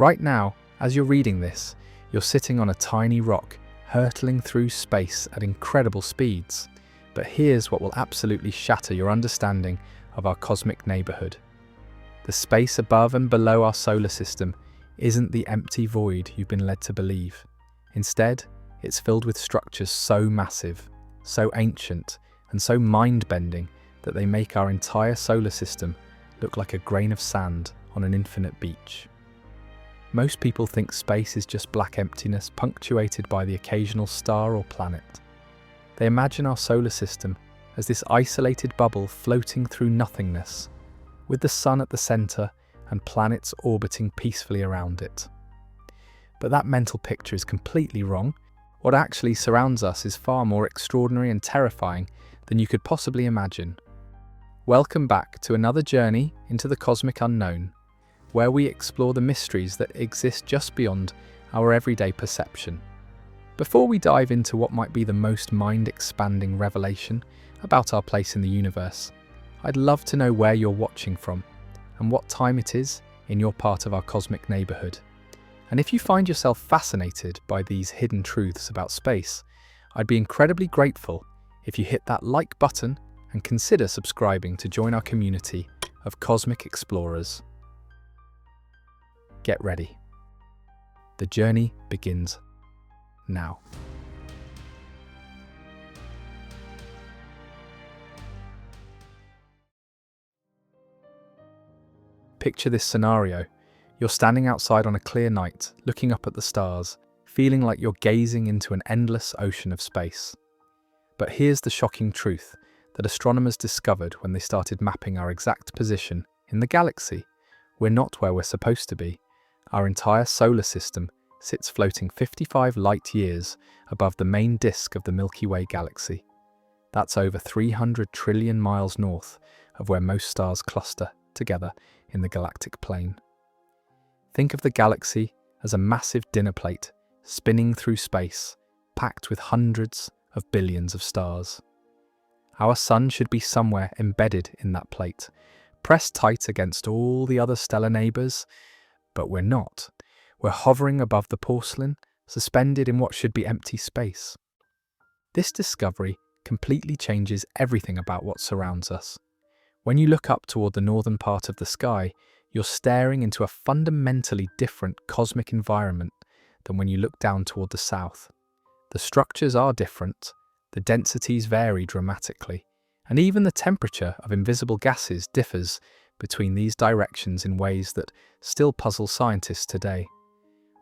Right now, as you're reading this, you're sitting on a tiny rock, hurtling through space at incredible speeds. But here's what will absolutely shatter your understanding of our cosmic neighborhood. The space above and below our solar system isn't the empty void you've been led to believe. Instead, it's filled with structures so massive, so ancient, and so mind-bending that they make our entire solar system look like a grain of sand on an infinite beach. Most people think space is just black emptiness punctuated by the occasional star or planet. They imagine our solar system as this isolated bubble floating through nothingness, with the sun at the centre and planets orbiting peacefully around it. But that mental picture is completely wrong. What actually surrounds us is far more extraordinary and terrifying than you could possibly imagine. Welcome back to another journey into the cosmic unknown, where we explore the mysteries that exist just beyond our everyday perception. Before we dive into what might be the most mind-expanding revelation about our place in the universe, I'd love to know where you're watching from and what time it is in your part of our cosmic neighborhood. And if you find yourself fascinated by these hidden truths about space, I'd be incredibly grateful if you hit that like button and consider subscribing to join our community of cosmic explorers. Get ready. The journey begins now. Picture this scenario. You're standing outside on a clear night, looking up at the stars, feeling like you're gazing into an endless ocean of space. But here's the shocking truth that astronomers discovered when they started mapping our exact position in the galaxy. We're not where we're supposed to be. Our entire solar system sits floating 55 light-years above the main disk of the Milky Way galaxy. That's over 300 trillion miles north of where most stars cluster together in the galactic plane. Think of the galaxy as a massive dinner plate spinning through space, packed with hundreds of billions of stars. Our sun should be somewhere embedded in that plate, pressed tight against all the other stellar neighbours, but we're not. We're hovering above the porcelain, suspended in what should be empty space. This discovery completely changes everything about what surrounds us. When you look up toward the northern part of the sky, you're staring into a fundamentally different cosmic environment than when you look down toward the south. The structures are different, the densities vary dramatically, and even the temperature of invisible gases differs between these directions in ways that still puzzle scientists today.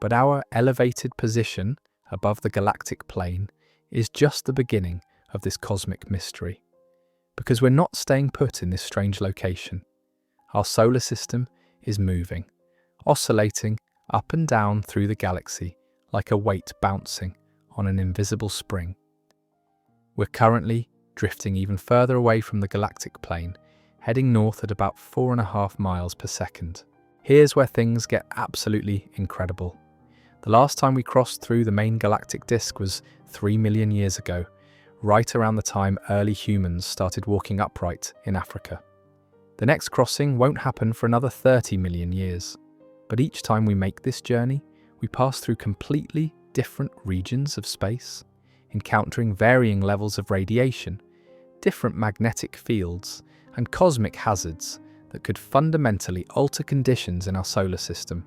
But our elevated position above the galactic plane is just the beginning of this cosmic mystery. Because we're not staying put in this strange location. Our solar system is moving, oscillating up and down through the galaxy like a weight bouncing on an invisible spring. We're currently drifting even further away from the galactic plane, heading north at about 4.5 miles per second. Here's where things get absolutely incredible. The last time we crossed through the main galactic disk was 3 million years ago, right around the time early humans started walking upright in Africa. The next crossing won't happen for another 30 million years, but each time we make this journey, we pass through completely different regions of space, encountering varying levels of radiation, different magnetic fields, and cosmic hazards that could fundamentally alter conditions in our solar system.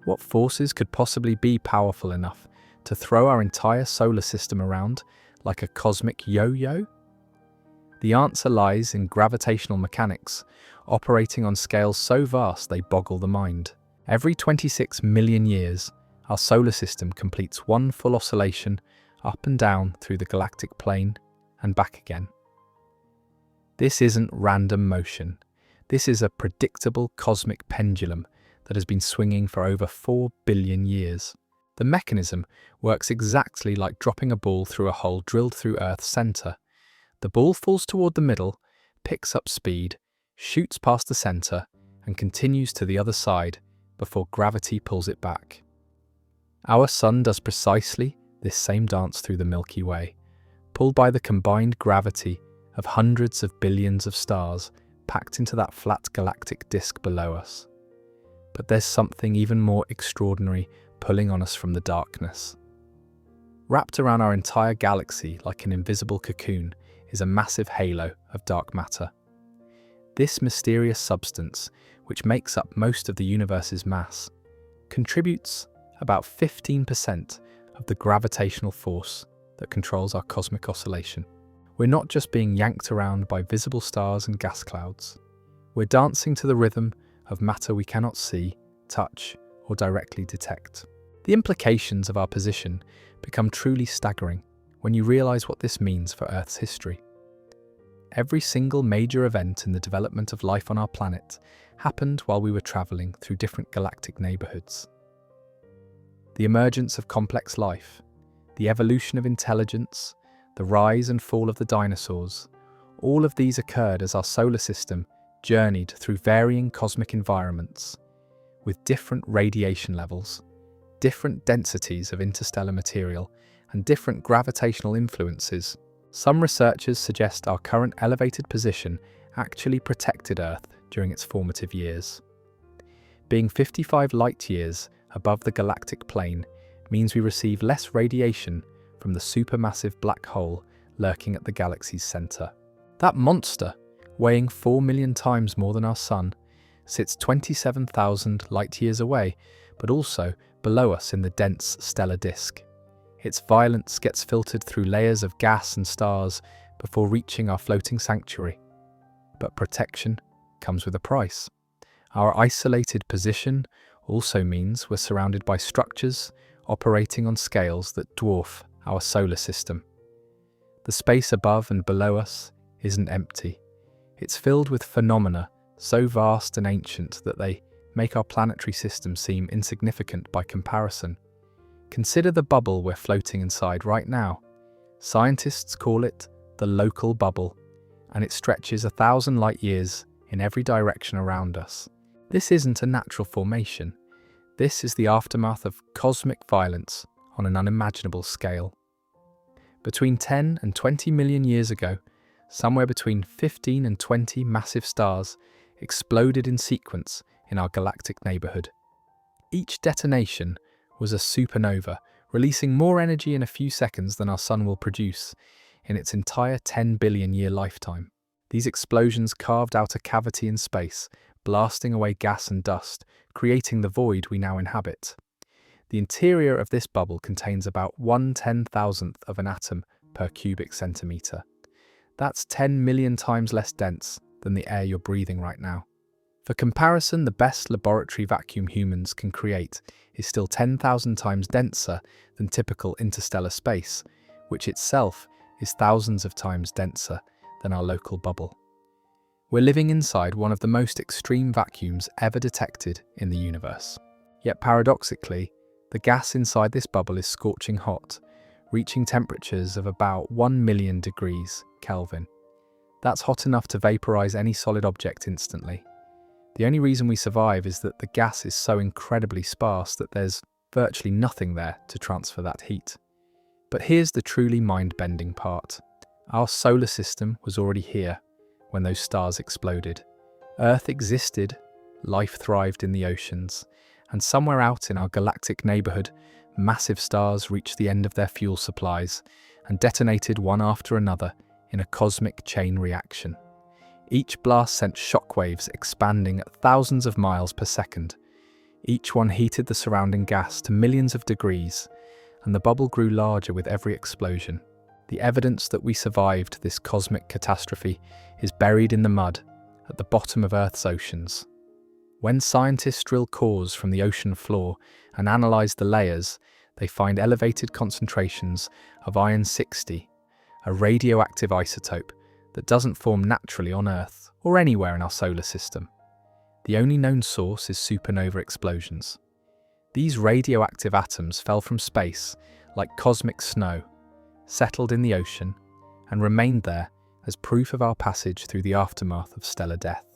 What forces could possibly be powerful enough to throw our entire solar system around like a cosmic yo-yo? The answer lies in gravitational mechanics, operating on scales so vast they boggle the mind. Every 26 million years, our solar system completes one full oscillation up and down through the galactic plane and back again. This isn't random motion. This is a predictable cosmic pendulum that has been swinging for over 4 billion years. The mechanism works exactly like dropping a ball through a hole drilled through Earth's centre. The ball falls toward the middle, picks up speed, shoots past the centre, and continues to the other side before gravity pulls it back. Our sun does precisely this same dance through the Milky Way, pulled by the combined gravity of hundreds of billions of stars packed into that flat galactic disk below us. But there's something even more extraordinary pulling on us from the darkness. Wrapped around our entire galaxy like an invisible cocoon is a massive halo of dark matter. This mysterious substance, which makes up most of the universe's mass, contributes about 15% of the gravitational force that controls our cosmic oscillation. We're not just being yanked around by visible stars and gas clouds. We're dancing to the rhythm of matter we cannot see, touch, or directly detect. The implications of our position become truly staggering when you realize what this means for Earth's history. Every single major event in the development of life on our planet happened while we were traveling through different galactic neighborhoods. The emergence of complex life, the evolution of intelligence, the rise and fall of the dinosaurs, all of these occurred as our solar system journeyed through varying cosmic environments, with different radiation levels, different densities of interstellar material, and different gravitational influences. Some researchers suggest our current elevated position actually protected Earth during its formative years. Being 55 light-years above the galactic plane means we receive less radiation from the supermassive black hole lurking at the galaxy's center. That monster, weighing 4 million times more than our Sun, sits 27,000 light-years away, but also below us in the dense stellar disk. Its violence gets filtered through layers of gas and stars before reaching our floating sanctuary. But protection comes with a price. Our isolated position also means we're surrounded by structures operating on scales that dwarf our solar system. The space above and below us isn't empty. It's filled with phenomena so vast and ancient that they make our planetary system seem insignificant by comparison. Consider the bubble we're floating inside right now. Scientists call it the local bubble, and it stretches 1,000 light-years in every direction around us. This isn't a natural formation. This is the aftermath of cosmic violence on an unimaginable scale. Between 10 and 20 million years ago, somewhere between 15 and 20 massive stars exploded in sequence in our galactic neighborhood. Each detonation was a supernova, releasing more energy in a few seconds than our Sun will produce in its entire 10 billion year lifetime. These explosions carved out a cavity in space, blasting away gas and dust, creating the void we now inhabit. The interior of this bubble contains about 1/10,000th of an atom per cubic centimeter. That's 10 million times less dense than the air you're breathing right now. For comparison, the best laboratory vacuum humans can create is still 10,000 times denser than typical interstellar space, which itself is thousands of times denser than our local bubble. We're living inside one of the most extreme vacuums ever detected in the universe. Yet paradoxically, the gas inside this bubble is scorching hot, reaching temperatures of about 1 million degrees Kelvin. That's hot enough to vaporize any solid object instantly. The only reason we survive is that the gas is so incredibly sparse that there's virtually nothing there to transfer that heat. But here's the truly mind-bending part. Our solar system was already here when those stars exploded. Earth existed, life thrived in the oceans, and somewhere out in our galactic neighborhood, massive stars reached the end of their fuel supplies and detonated one after another in a cosmic chain reaction. Each blast sent shockwaves expanding at thousands of miles per second. Each one heated the surrounding gas to millions of degrees, and the bubble grew larger with every explosion. The evidence that we survived this cosmic catastrophe is buried in the mud at the bottom of Earth's oceans. When scientists drill cores from the ocean floor and analyze the layers, they find elevated concentrations of iron-60, a radioactive isotope that doesn't form naturally on Earth or anywhere in our solar system. The only known source is supernova explosions. These radioactive atoms fell from space like cosmic snow, settled in the ocean, and remained there as proof of our passage through the aftermath of stellar death.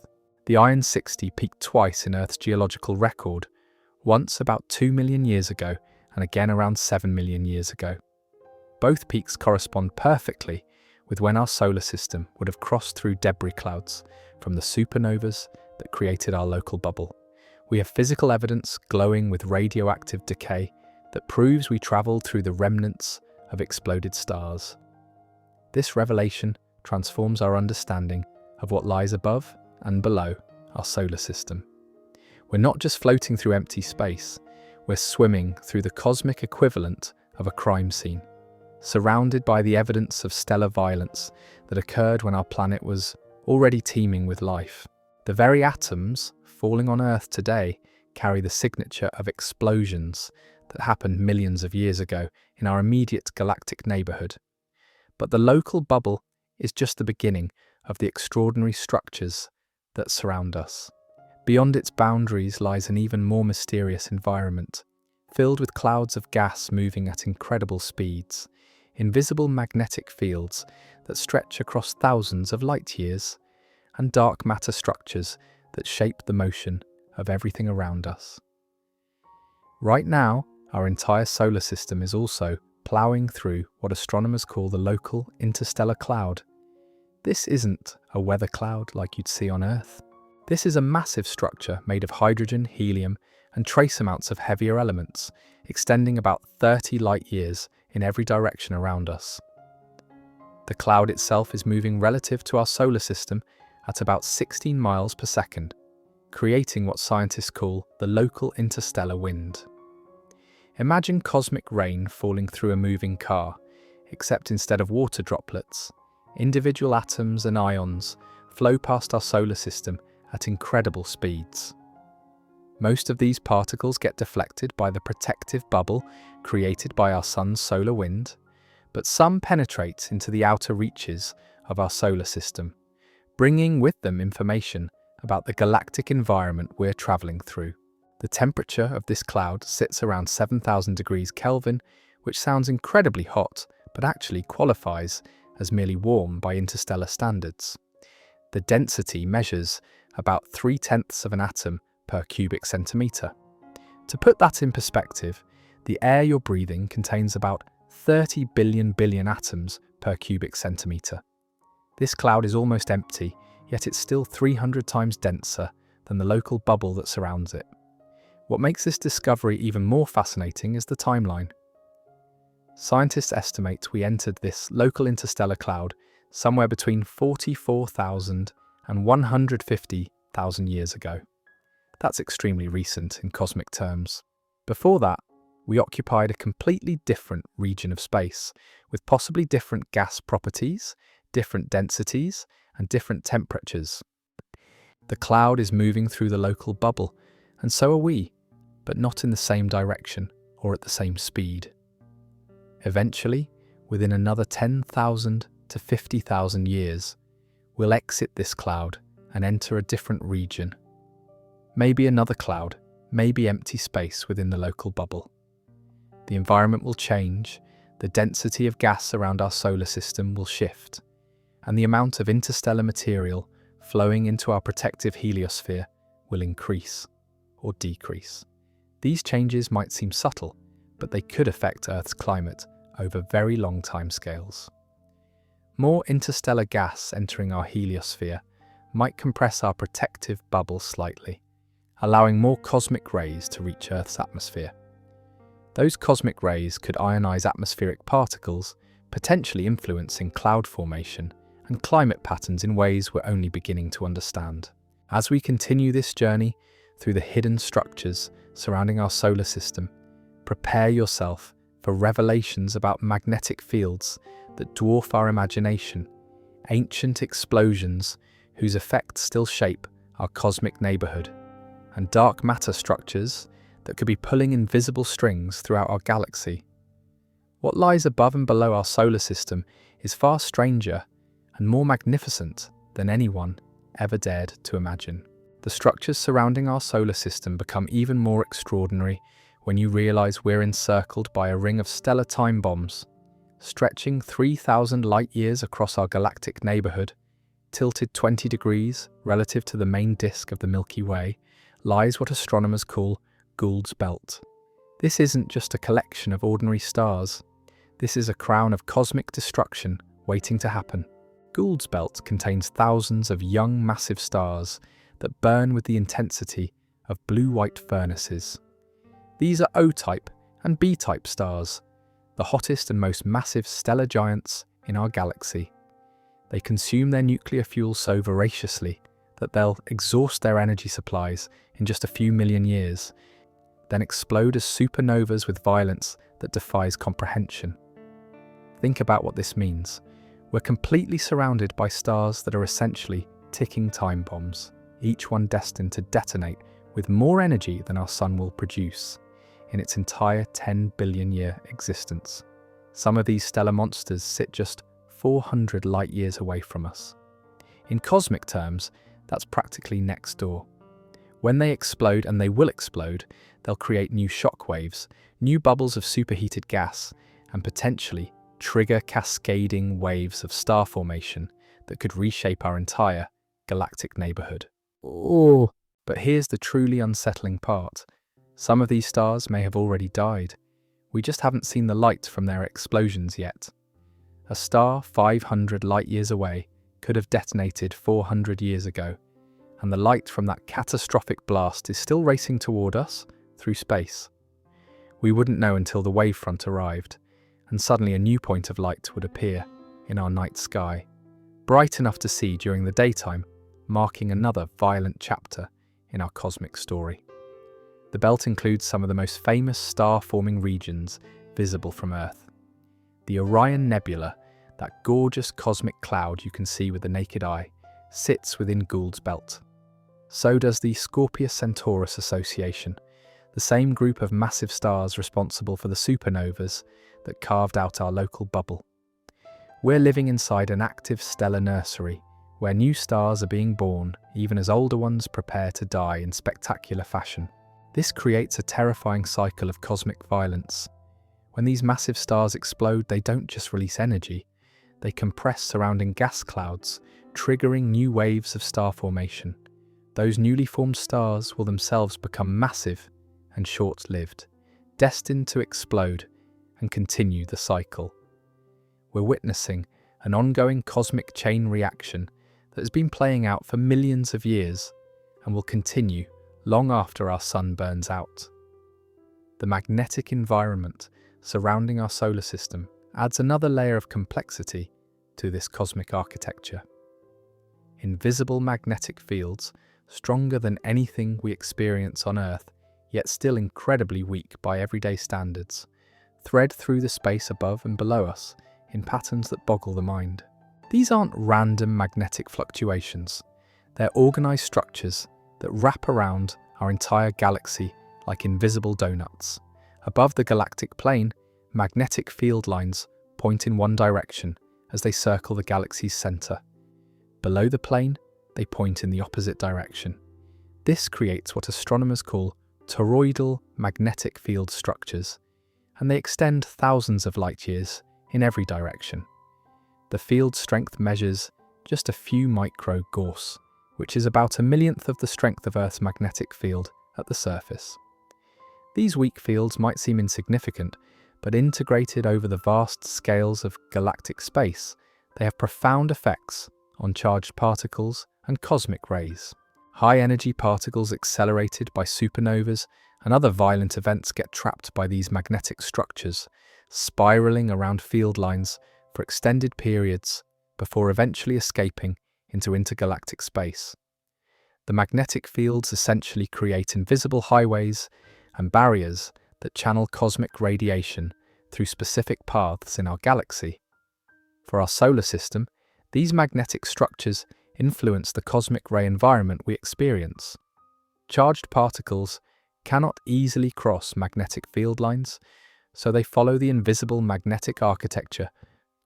The iron-60 peaked twice in Earth's geological record, once about 2 million years ago and again around 7 million years ago. Both peaks correspond perfectly with when our solar system would have crossed through debris clouds from the supernovas that created our local bubble. We have physical evidence glowing with radioactive decay that proves we traveled through the remnants of exploded stars. This revelation transforms our understanding of what lies above and below our solar system. We're not just floating through empty space, we're swimming through the cosmic equivalent of a crime scene, surrounded by the evidence of stellar violence that occurred when our planet was already teeming with life. The very atoms falling on Earth today carry the signature of explosions that happened millions of years ago in our immediate galactic neighborhood. But the local bubble is just the beginning of the extraordinary structures that surround us. Beyond its boundaries lies an even more mysterious environment, filled with clouds of gas moving at incredible speeds, invisible magnetic fields that stretch across thousands of light years, and dark matter structures that shape the motion of everything around us. Right now, our entire solar system is also ploughing through what astronomers call the local interstellar cloud. This isn't a weather cloud like you'd see on Earth. This is a massive structure made of hydrogen, helium, and trace amounts of heavier elements, extending about 30 light years in every direction around us. The cloud itself is moving relative to our solar system at about 16 miles per second, creating what scientists call the local interstellar wind. Imagine cosmic rain falling through a moving car, except instead of water droplets, individual atoms and ions flow past our solar system at incredible speeds. Most of these particles get deflected by the protective bubble created by our sun's solar wind, but some penetrate into the outer reaches of our solar system, bringing with them information about the galactic environment we're traveling through. The temperature of this cloud sits around 7,000 degrees Kelvin, which sounds incredibly hot, but actually qualifies as merely warm by interstellar standards. The density measures about 0.3 of an atom per cubic centimetre. To put that in perspective, the air you're breathing contains about 30 billion atoms per cubic centimetre. This cloud is almost empty, yet it's still 300 times denser than the local bubble that surrounds it. What makes this discovery even more fascinating is the timeline. Scientists estimate we entered this local interstellar cloud somewhere between 44,000 and 150,000 years ago. That's extremely recent in cosmic terms. Before that, we occupied a completely different region of space, with possibly different gas properties, different densities, and different temperatures. The cloud is moving through the local bubble, and so are we, but not in the same direction or at the same speed. Eventually, within another 10,000 to 50,000 years, we'll exit this cloud and enter a different region. Maybe another cloud, maybe empty space within the local bubble. The environment will change, the density of gas around our solar system will shift, and the amount of interstellar material flowing into our protective heliosphere will increase or decrease. These changes might seem subtle, but they could affect Earth's climate over very long timescales. More interstellar gas entering our heliosphere might compress our protective bubble slightly, allowing more cosmic rays to reach Earth's atmosphere. Those cosmic rays could ionize atmospheric particles, potentially influencing cloud formation and climate patterns in ways we're only beginning to understand. As we continue this journey through the hidden structures surrounding our solar system, prepare yourself for revelations about magnetic fields that dwarf our imagination, ancient explosions whose effects still shape our cosmic neighborhood, and dark matter structures that could be pulling invisible strings throughout our galaxy. What lies above and below our solar system is far stranger and more magnificent than anyone ever dared to imagine. The structures surrounding our solar system become even more extraordinary when you realize we're encircled by a ring of stellar time bombs, stretching 3,000 light years across our galactic neighborhood. Tilted 20 degrees relative to the main disk of the Milky Way lies what astronomers call Gould's Belt. This isn't just a collection of ordinary stars. This is a crown of cosmic destruction waiting to happen. Gould's Belt contains thousands of young massive stars that burn with the intensity of blue-white furnaces. These are O-type and B-type stars, the hottest and most massive stellar giants in our galaxy. They consume their nuclear fuel so voraciously that they'll exhaust their energy supplies in just a few million years, then explode as supernovas with violence that defies comprehension. Think about what this means. We're completely surrounded by stars that are essentially ticking time bombs, each one destined to detonate with more energy than our sun will produce in its entire 10 billion year existence. Some of these stellar monsters sit just 400 light years away from us. In cosmic terms, that's practically next door. When they explode, and they will explode, they'll create new shock waves, new bubbles of superheated gas, and potentially trigger cascading waves of star formation that could reshape our entire galactic neighborhood. Oh! But here's the truly unsettling part. Some of these stars may have already died. We just haven't seen the light from their explosions yet. A star 500 light-years away could have detonated 400 years ago, and the light from that catastrophic blast is still racing toward us through space. We wouldn't know until the wavefront arrived, and suddenly a new point of light would appear in our night sky, bright enough to see during the daytime, marking another violent chapter in our cosmic story. The belt includes some of the most famous star-forming regions visible from Earth. The Orion Nebula, that gorgeous cosmic cloud you can see with the naked eye, sits within Gould's belt. So does the Scorpius-Centaurus Association, the same group of massive stars responsible for the supernovas that carved out our local bubble. We're living inside an active stellar nursery, where new stars are being born even as older ones prepare to die in spectacular fashion. This creates a terrifying cycle of cosmic violence. When these massive stars explode, they don't just release energy, they compress surrounding gas clouds, triggering new waves of star formation. Those newly formed stars will themselves become massive and short-lived, destined to explode and continue the cycle. We're witnessing an ongoing cosmic chain reaction that has been playing out for millions of years and will continue long after our sun burns out. The magnetic environment surrounding our solar system adds another layer of complexity to this cosmic architecture. Invisible magnetic fields, stronger than anything we experience on Earth, yet still incredibly weak by everyday standards, thread through the space above and below us in patterns that boggle the mind. These aren't random magnetic fluctuations. They're organized structures that wrap around our entire galaxy like invisible donuts. Above the galactic plane, magnetic field lines point in one direction as they circle the galaxy's center. Below the plane, they point in the opposite direction. This creates what astronomers call toroidal magnetic field structures, and they extend thousands of light years in every direction. The field strength measures just a few micro-Gauss, which is about a millionth of the strength of Earth's magnetic field at the surface. These weak fields might seem insignificant, but integrated over the vast scales of galactic space, they have profound effects on charged particles and cosmic rays. High-energy particles accelerated by supernovas and other violent events get trapped by these magnetic structures, spiraling around field lines for extended periods before eventually escaping into intergalactic space. The magnetic fields essentially create invisible highways and barriers that channel cosmic radiation through specific paths in our galaxy. For our solar system, these magnetic structures influence the cosmic ray environment we experience. Charged particles cannot easily cross magnetic field lines, so they follow the invisible magnetic architecture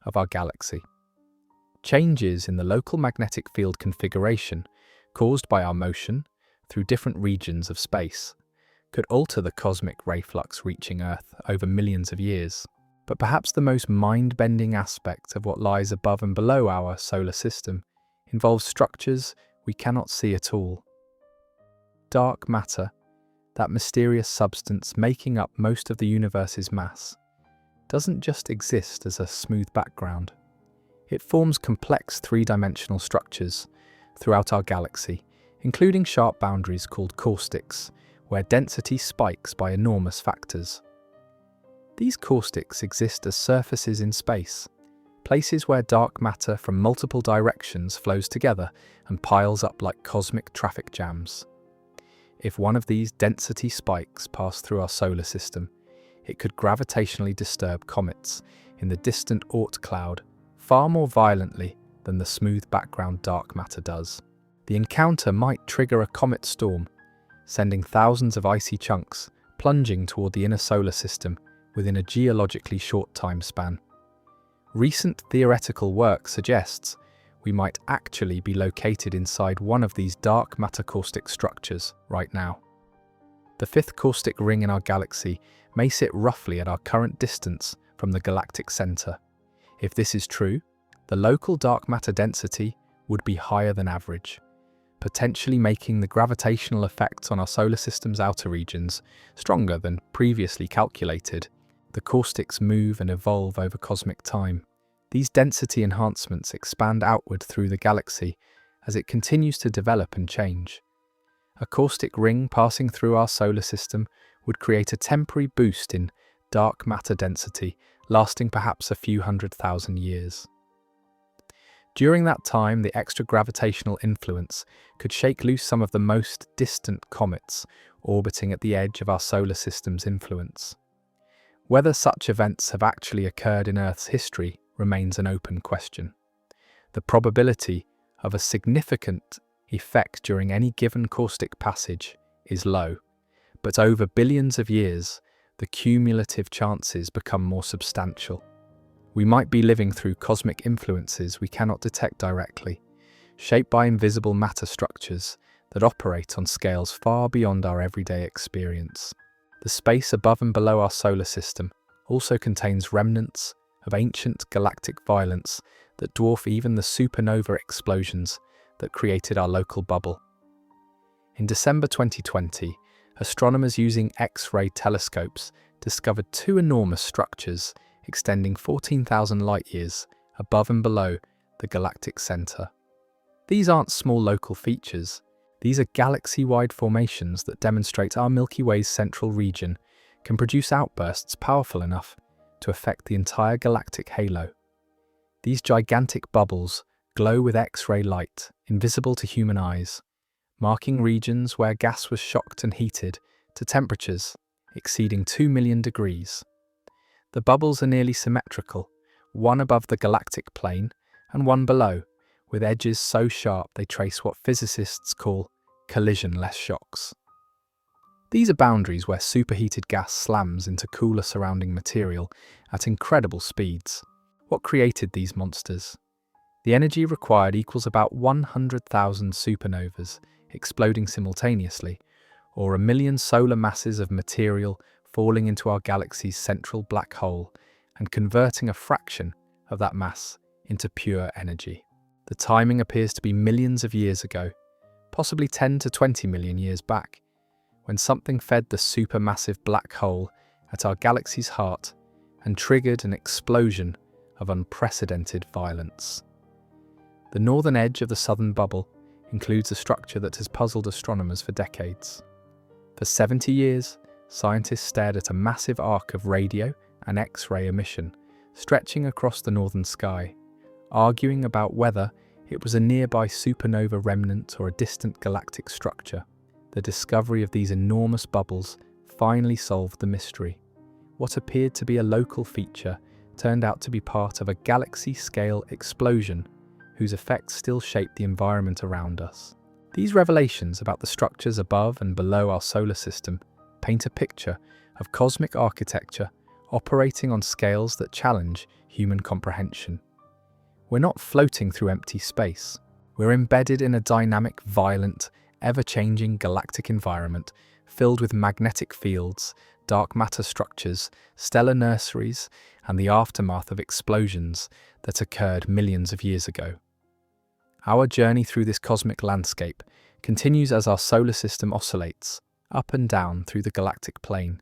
of our galaxy. Changes in the local magnetic field configuration caused by our motion through different regions of space could alter the cosmic ray flux reaching Earth over millions of years. But perhaps the most mind-bending aspect of what lies above and below our solar system involves structures we cannot see at all. Dark matter, that mysterious substance making up most of the universe's mass, doesn't just exist as a smooth background. It forms complex three-dimensional structures throughout our galaxy, including sharp boundaries called caustics, where density spikes by enormous factors. These caustics exist as surfaces in space, places where dark matter from multiple directions flows together and piles up like cosmic traffic jams. If one of these density spikes passed through our solar system, it could gravitationally disturb comets in the distant Oort Cloud far more violently than the smooth background dark matter does. The encounter might trigger a comet storm, sending thousands of icy chunks plunging toward the inner solar system within a geologically short time span. Recent theoretical work suggests we might actually be located inside one of these dark matter caustic structures right now. The fifth caustic ring in our galaxy may sit roughly at our current distance from the galactic center. If this is true, the local dark matter density would be higher than average, potentially making the gravitational effects on our solar system's outer regions stronger than previously calculated. The caustics move and evolve over cosmic time. These density enhancements expand outward through the galaxy as it continues to develop and change. A caustic ring passing through our solar system would create a temporary boost in dark matter density, lasting perhaps a few 100,000 years. During that time, the extra gravitational influence could shake loose some of the most distant comets orbiting at the edge of our solar system's influence. Whether such events have actually occurred in Earth's history remains an open question. The probability of a significant effect during any given caustic passage is low, but over billions of years, the cumulative chances become more substantial. We might be living through cosmic influences we cannot detect directly, shaped by invisible matter structures that operate on scales far beyond our everyday experience. The space above and below our solar system also contains remnants of ancient galactic violence that dwarf even the supernova explosions that created our local bubble. In December 2020, astronomers using X-ray telescopes discovered two enormous structures extending 14,000 light-years above and below the galactic center. These aren't small local features. These are galaxy-wide formations that demonstrate our Milky Way's central region can produce outbursts powerful enough to affect the entire galactic halo. These gigantic bubbles glow with X-ray light, invisible to human eyes, marking regions where gas was shocked and heated to temperatures exceeding 2 million degrees. The bubbles are nearly symmetrical, one above the galactic plane and one below, with edges so sharp they trace what physicists call collision-less shocks. These are boundaries where superheated gas slams into cooler surrounding material at incredible speeds. What created these monsters? The energy required equals about 100,000 supernovas exploding simultaneously, or 1 million solar masses of material falling into our galaxy's central black hole and converting a fraction of that mass into pure energy. The timing appears to be millions of years ago, possibly 10 to 20 million years back, when something fed the supermassive black hole at our galaxy's heart and triggered an explosion of unprecedented violence. The northern edge of the southern bubble includes a structure that has puzzled astronomers for decades. For 70 years, scientists stared at a massive arc of radio and X-ray emission stretching across the northern sky, arguing about whether it was a nearby supernova remnant or a distant galactic structure. The discovery of these enormous bubbles finally solved the mystery. What appeared to be a local feature turned out to be part of a galaxy-scale explosion whose effects still shape the environment around us. These revelations about the structures above and below our solar system paint a picture of cosmic architecture operating on scales that challenge human comprehension. We're not floating through empty space. We're embedded in a dynamic, violent, ever-changing galactic environment filled with magnetic fields, dark matter structures, stellar nurseries, and the aftermath of explosions that occurred millions of years ago. Our journey through this cosmic landscape continues as our solar system oscillates up and down through the galactic plane,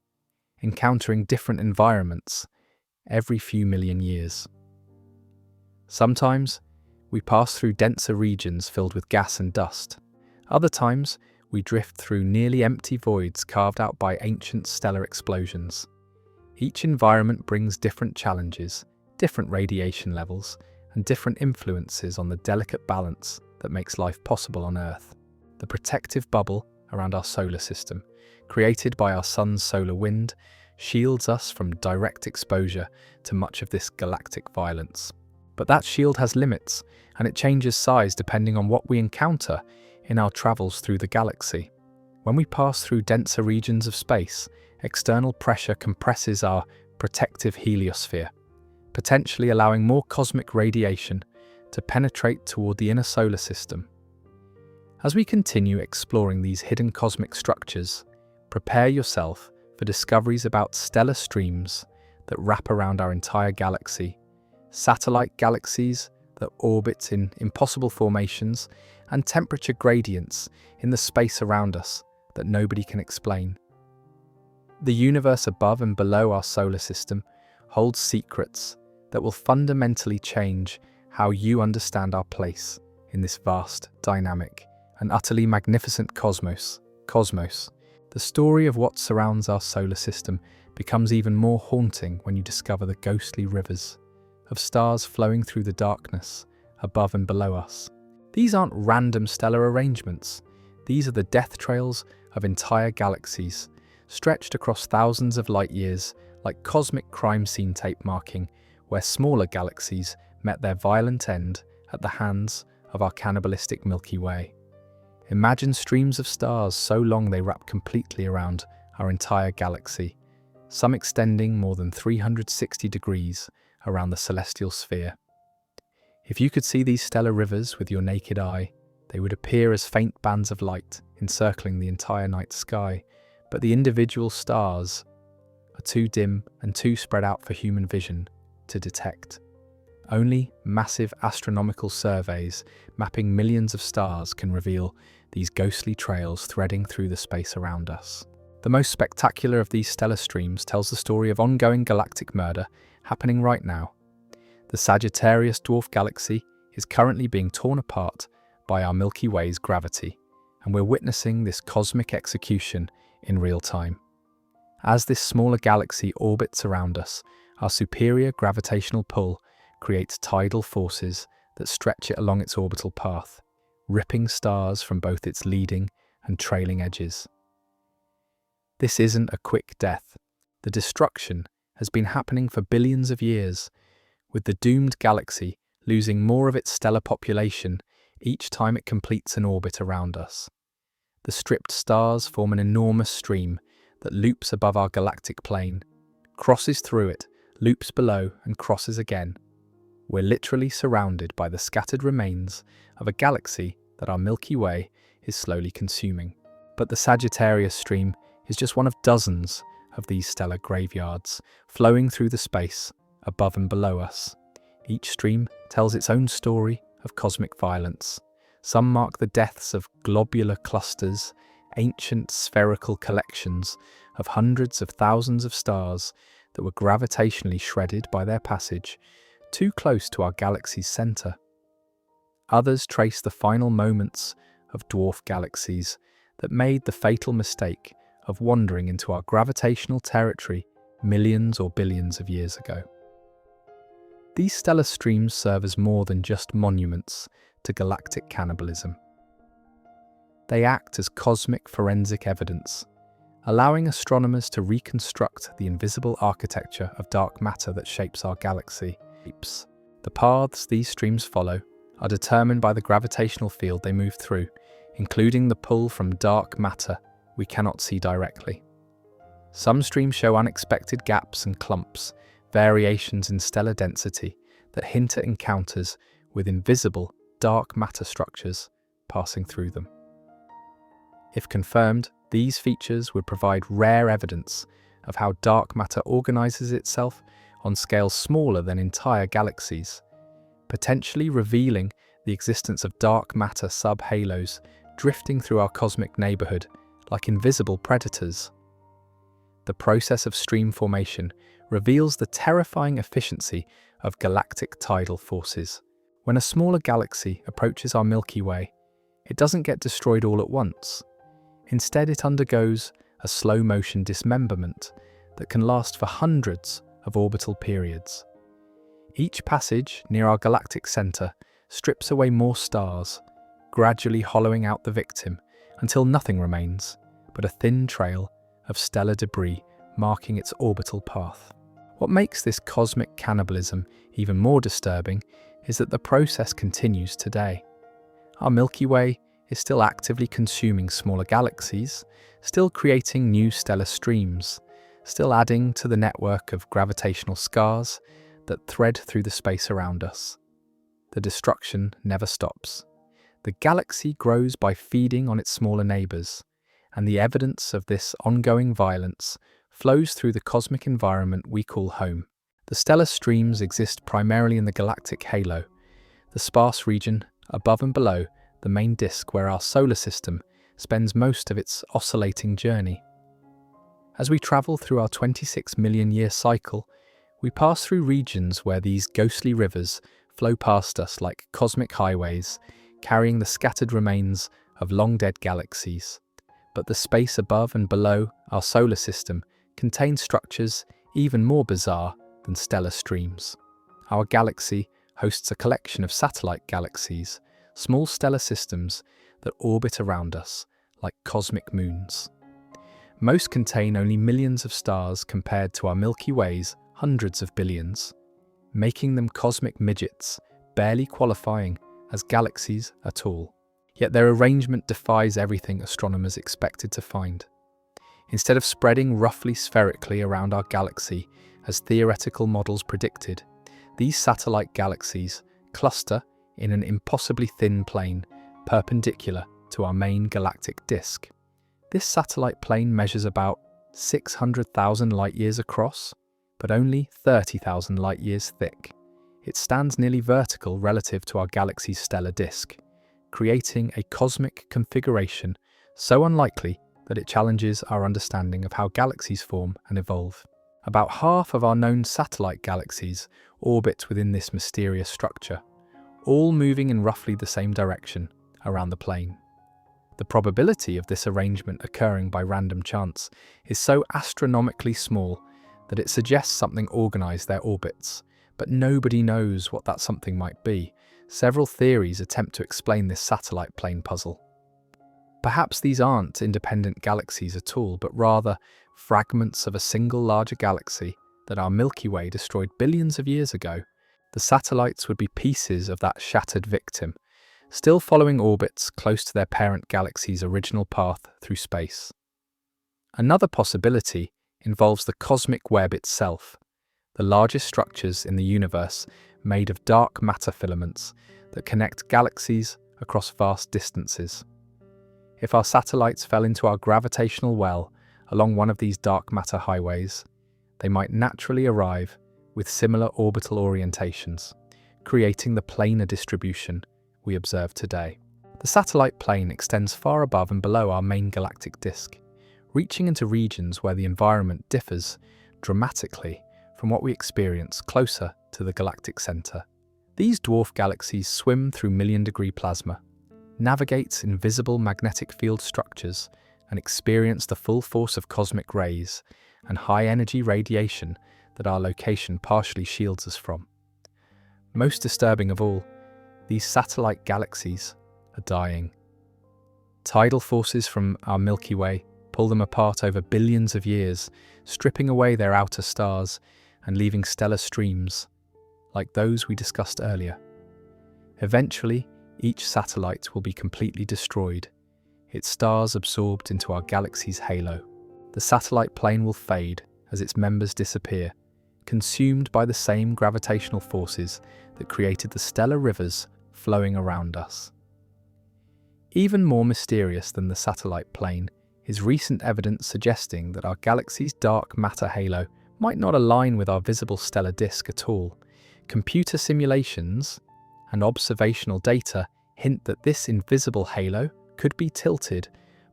encountering different environments every few million years. Sometimes, we pass through denser regions filled with gas and dust. Other times, we drift through nearly empty voids carved out by ancient stellar explosions. Each environment brings different challenges, different radiation levels, and different influences on the delicate balance that makes life possible on Earth. The protective bubble around our solar system, created by our sun's solar wind, shields us from direct exposure to much of this galactic violence. But that shield has limits, and it changes size depending on what we encounter in our travels through the galaxy. When we pass through denser regions of space, external pressure compresses our protective heliosphere, potentially allowing more cosmic radiation to penetrate toward the inner solar system. As we continue exploring these hidden cosmic structures, prepare yourself for discoveries about stellar streams that wrap around our entire galaxy, satellite galaxies that orbit in impossible formations, and temperature gradients in the space around us that nobody can explain. The universe above and below our solar system holds secrets that will fundamentally change how you understand our place in this vast, dynamic, and utterly magnificent cosmos. The story of what surrounds our solar system becomes even more haunting when you discover the ghostly rivers of stars flowing through the darkness above and below us. These aren't random stellar arrangements. These are the death trails of entire galaxies, stretched across thousands of light years like cosmic crime scene tape marking, where smaller galaxies met their violent end at the hands of our cannibalistic Milky Way. Imagine streams of stars so long they wrap completely around our entire galaxy, some extending more than 360 degrees around the celestial sphere. If you could see these stellar rivers with your naked eye, they would appear as faint bands of light encircling the entire night sky, but the individual stars are too dim and too spread out for human vision to detect. Only massive astronomical surveys mapping millions of stars can reveal these ghostly trails threading through the space around us. The most spectacular of these stellar streams tells the story of ongoing galactic murder happening right now. The Sagittarius dwarf galaxy is currently being torn apart by our Milky Way's gravity, and we're witnessing this cosmic execution in real time. As this smaller galaxy orbits around us, our superior gravitational pull creates tidal forces that stretch it along its orbital path, ripping stars from both its leading and trailing edges. This isn't a quick death. The destruction has been happening for billions of years, with the doomed galaxy losing more of its stellar population each time it completes an orbit around us. The stripped stars form an enormous stream that loops above our galactic plane, crosses through it, loops below, and crosses again. We're literally surrounded by the scattered remains of a galaxy that our Milky Way is slowly consuming. But the Sagittarius stream is just one of dozens of these stellar graveyards flowing through the space above and below us. Each stream tells its own story of cosmic violence. Some mark the deaths of globular clusters, ancient spherical collections of hundreds of thousands of stars that were gravitationally shredded by their passage too close to our galaxy's center. Others trace the final moments of dwarf galaxies that made the fatal mistake of wandering into our gravitational territory millions or billions of years ago. These stellar streams serve as more than just monuments to galactic cannibalism. They act as cosmic forensic evidence, allowing astronomers to reconstruct the invisible architecture of dark matter that shapes our galaxy. The paths these streams follow are determined by the gravitational field they move through, including the pull from dark matter we cannot see directly. Some streams show unexpected gaps and clumps, variations in stellar density that hint at encounters with invisible dark matter structures passing through them. If confirmed, these features would provide rare evidence of how dark matter organizes itself on scales smaller than entire galaxies, potentially revealing the existence of dark matter subhalos drifting through our cosmic neighborhood like invisible predators. The process of stream formation reveals the terrifying efficiency of galactic tidal forces. When a smaller galaxy approaches our Milky Way, it doesn't get destroyed all at once. Instead, it undergoes a slow-motion dismemberment that can last for hundreds of orbital periods. Each passage near our galactic center strips away more stars, gradually hollowing out the victim until nothing remains but a thin trail of stellar debris marking its orbital path. What makes this cosmic cannibalism even more disturbing is that the process continues today. Our Milky Way is still actively consuming smaller galaxies, still creating new stellar streams, still adding to the network of gravitational scars that thread through the space around us. The destruction never stops. The galaxy grows by feeding on its smaller neighbours, and the evidence of this ongoing violence flows through the cosmic environment we call home. The stellar streams exist primarily in the galactic halo, the sparse region above and below the main disk where our solar system spends most of its oscillating journey. As we travel through our 26 million year cycle, we pass through regions where these ghostly rivers flow past us like cosmic highways, carrying the scattered remains of long-dead galaxies. But the space above and below our solar system contains structures even more bizarre than stellar streams. Our galaxy hosts a collection of satellite galaxies, small stellar systems that orbit around us like cosmic moons. Most contain only millions of stars compared to our Milky Way's hundreds of billions, making them cosmic midgets, barely qualifying as galaxies at all. Yet their arrangement defies everything astronomers expected to find. Instead of spreading roughly spherically around our galaxy as theoretical models predicted, these satellite galaxies cluster in an impossibly thin plane perpendicular to our main galactic disk. This satellite plane measures about 600,000 light-years across, but only 30,000 light-years thick. It stands nearly vertical relative to our galaxy's stellar disk, creating a cosmic configuration so unlikely that it challenges our understanding of how galaxies form and evolve. About half of our known satellite galaxies orbit within this mysterious structure, all moving in roughly the same direction around the plane. The probability of this arrangement occurring by random chance is so astronomically small that it suggests something organized their orbits, but nobody knows what that something might be. Several theories attempt to explain this satellite plane puzzle. Perhaps these aren't independent galaxies at all, but rather fragments of a single larger galaxy that our Milky Way destroyed billions of years ago. The satellites would be pieces of that shattered victim, still following orbits close to their parent galaxy's original path through space. Another possibility involves the cosmic web itself, the largest structures in the universe made of dark matter filaments that connect galaxies across vast distances. If our satellites fell into our gravitational well along one of these dark matter highways, they might naturally arrive with similar orbital orientations, creating the planar distribution we observe today. The satellite plane extends far above and below our main galactic disk, reaching into regions where the environment differs dramatically from what we experience closer to the galactic center. These dwarf galaxies swim through million-degree plasma, navigate invisible magnetic field structures, and experience the full force of cosmic rays and high-energy radiation that our location partially shields us from. Most disturbing of all, these satellite galaxies are dying. Tidal forces from our Milky Way pull them apart over billions of years, stripping away their outer stars and leaving stellar streams like those we discussed earlier. Eventually, each satellite will be completely destroyed, its stars absorbed into our galaxy's halo. The satellite plane will fade as its members disappear, consumed by the same gravitational forces that created the stellar rivers flowing around us. Even more mysterious than the satellite plane is recent evidence suggesting that our galaxy's dark matter halo might not align with our visible stellar disk at all. Computer simulations and observational data hint that this invisible halo could be tilted,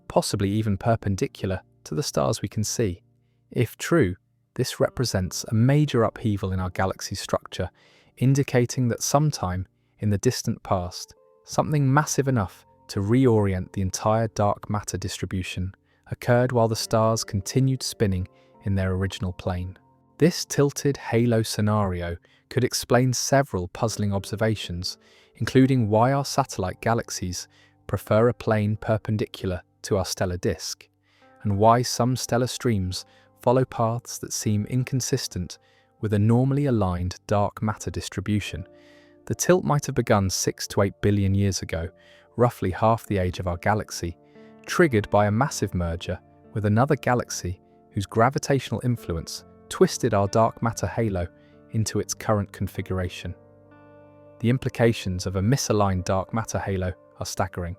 possibly even perpendicular to the stars we can see. If true, this represents a major upheaval in our galaxy's structure, indicating that sometime in the distant past, something massive enough to reorient the entire dark matter distribution occurred while the stars continued spinning in their original plane. This tilted halo scenario could explain several puzzling observations, including why our satellite galaxies prefer a plane perpendicular to our stellar disk, and why some stellar streams follow paths that seem inconsistent with a normally aligned dark matter distribution. The tilt might have begun 6 to 8 billion years ago, roughly half the age of our galaxy, triggered by a massive merger with another galaxy whose gravitational influence twisted our dark matter halo into its current configuration. The implications of a misaligned dark matter halo are staggering.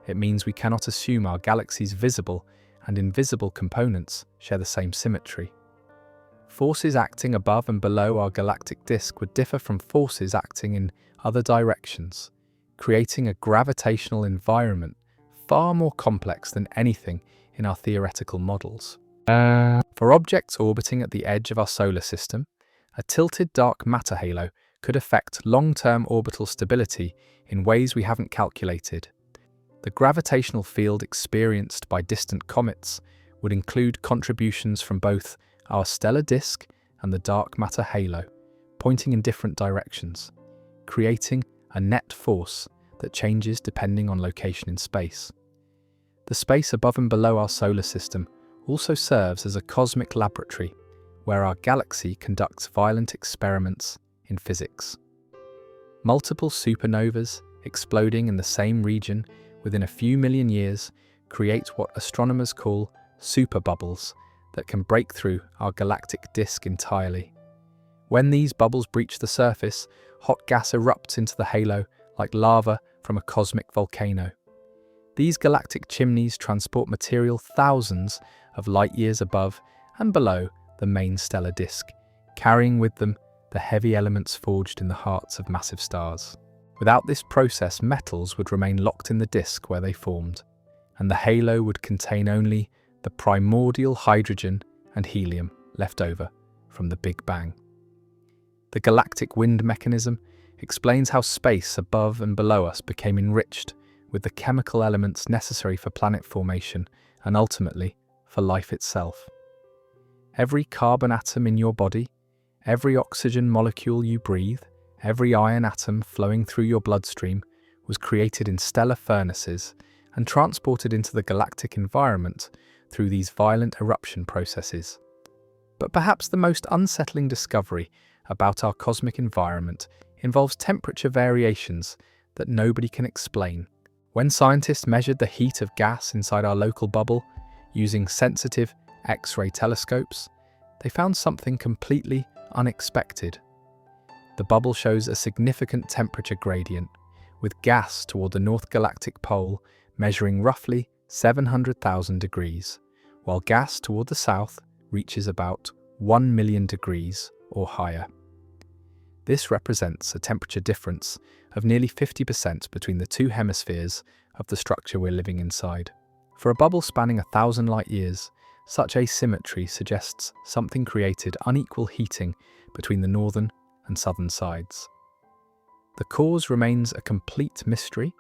It means we cannot assume our galaxy's visible and invisible components share the same symmetry. Forces acting above and below our galactic disk would differ from forces acting in other directions, creating a gravitational environment far more complex than anything in our theoretical models. For objects orbiting at the edge of our solar system, a tilted dark matter halo could affect long-term orbital stability in ways we haven't calculated. The gravitational field experienced by distant comets would include contributions from both our stellar disk and the dark matter halo, pointing in different directions, creating a net force that changes depending on location in space. The space above and below our solar system also serves as a cosmic laboratory where our galaxy conducts violent experiments in physics. Multiple supernovas exploding in the same region within a few million years create what astronomers call superbubbles that can break through our galactic disk entirely. When these bubbles breach the surface, hot gas erupts into the halo like lava from a cosmic volcano. These galactic chimneys transport material thousands of light years above and below the main stellar disk, carrying with them the heavy elements forged in the hearts of massive stars. Without this process, metals would remain locked in the disk where they formed, and the halo would contain only the primordial hydrogen and helium left over from the Big Bang. The galactic wind mechanism explains how space above and below us became enriched with the chemical elements necessary for planet formation and ultimately for life itself. Every carbon atom in your body, every oxygen molecule you breathe, every iron atom flowing through your bloodstream was created in stellar furnaces and transported into the galactic environment through these violent eruption processes. But perhaps the most unsettling discovery about our cosmic environment involves temperature variations that nobody can explain. When scientists measured the heat of gas inside our local bubble using sensitive X-ray telescopes, they found something completely unexpected. The bubble shows a significant temperature gradient, with gas toward the North Galactic Pole measuring roughly 700,000 degrees, while gas toward the south reaches about 1 million degrees or higher. This represents a temperature difference of nearly 50% between the two hemispheres of the structure we're living inside. For a bubble spanning 1,000 light years, such asymmetry suggests something created unequal heating between the northern and southern sides. The cause remains a complete mystery,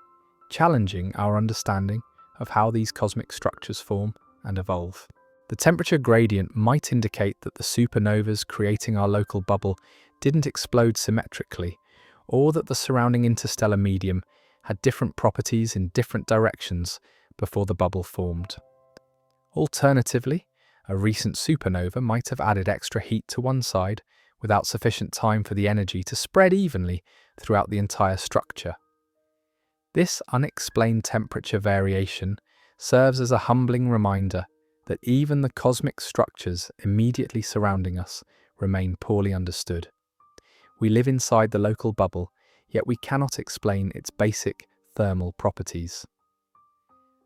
challenging our understanding of how these cosmic structures form and evolve. The temperature gradient might indicate that the supernovas creating our local bubble didn't explode symmetrically, or that the surrounding interstellar medium had different properties in different directions before the bubble formed. Alternatively, a recent supernova might have added extra heat to one side without sufficient time for the energy to spread evenly throughout the entire structure. This unexplained temperature variation serves as a humbling reminder that even the cosmic structures immediately surrounding us remain poorly understood. We live inside the local bubble, yet we cannot explain its basic thermal properties.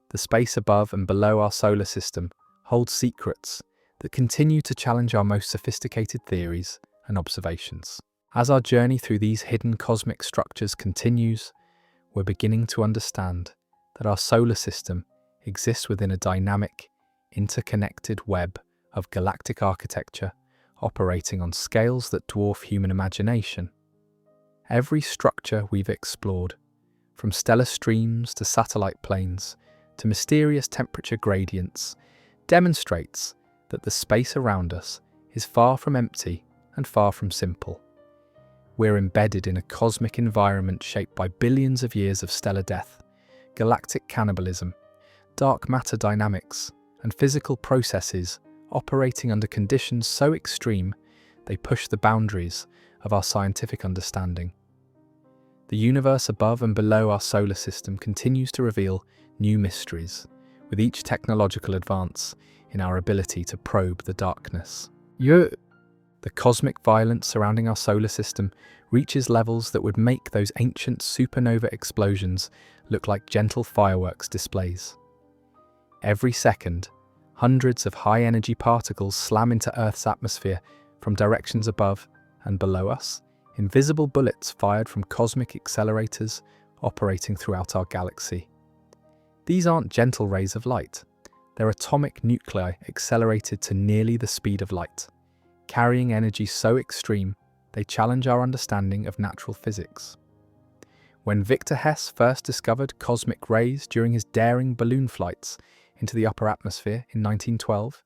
The space above and below our solar system holds secrets that continue to challenge our most sophisticated theories and observations. As our journey through these hidden cosmic structures continues, we're beginning to understand that our solar system exists within a dynamic, interconnected web of galactic architecture operating on scales that dwarf human imagination. Every structure we've explored, From stellar streams to satellite planes to mysterious temperature gradients, demonstrates that the space around us is far from empty and far from simple. We're embedded in a cosmic environment shaped by billions of years of stellar death, galactic cannibalism, dark matter dynamics, and physical processes operating under conditions so extreme they push the boundaries of our scientific understanding. The universe above and below our solar system continues to reveal new mysteries, with each technological advance in our ability to probe the darkness. The cosmic violence surrounding our solar system reaches levels that would make those ancient supernova explosions look like gentle fireworks displays. Every second, hundreds of high-energy particles slam into Earth's atmosphere from directions above and below us, invisible bullets fired from cosmic accelerators operating throughout our galaxy. These aren't gentle rays of light. They're atomic nuclei accelerated to nearly the speed of light, carrying energy so extreme they challenge our understanding of natural physics. When Victor Hess first discovered cosmic rays during his daring balloon flights into the upper atmosphere in 1912,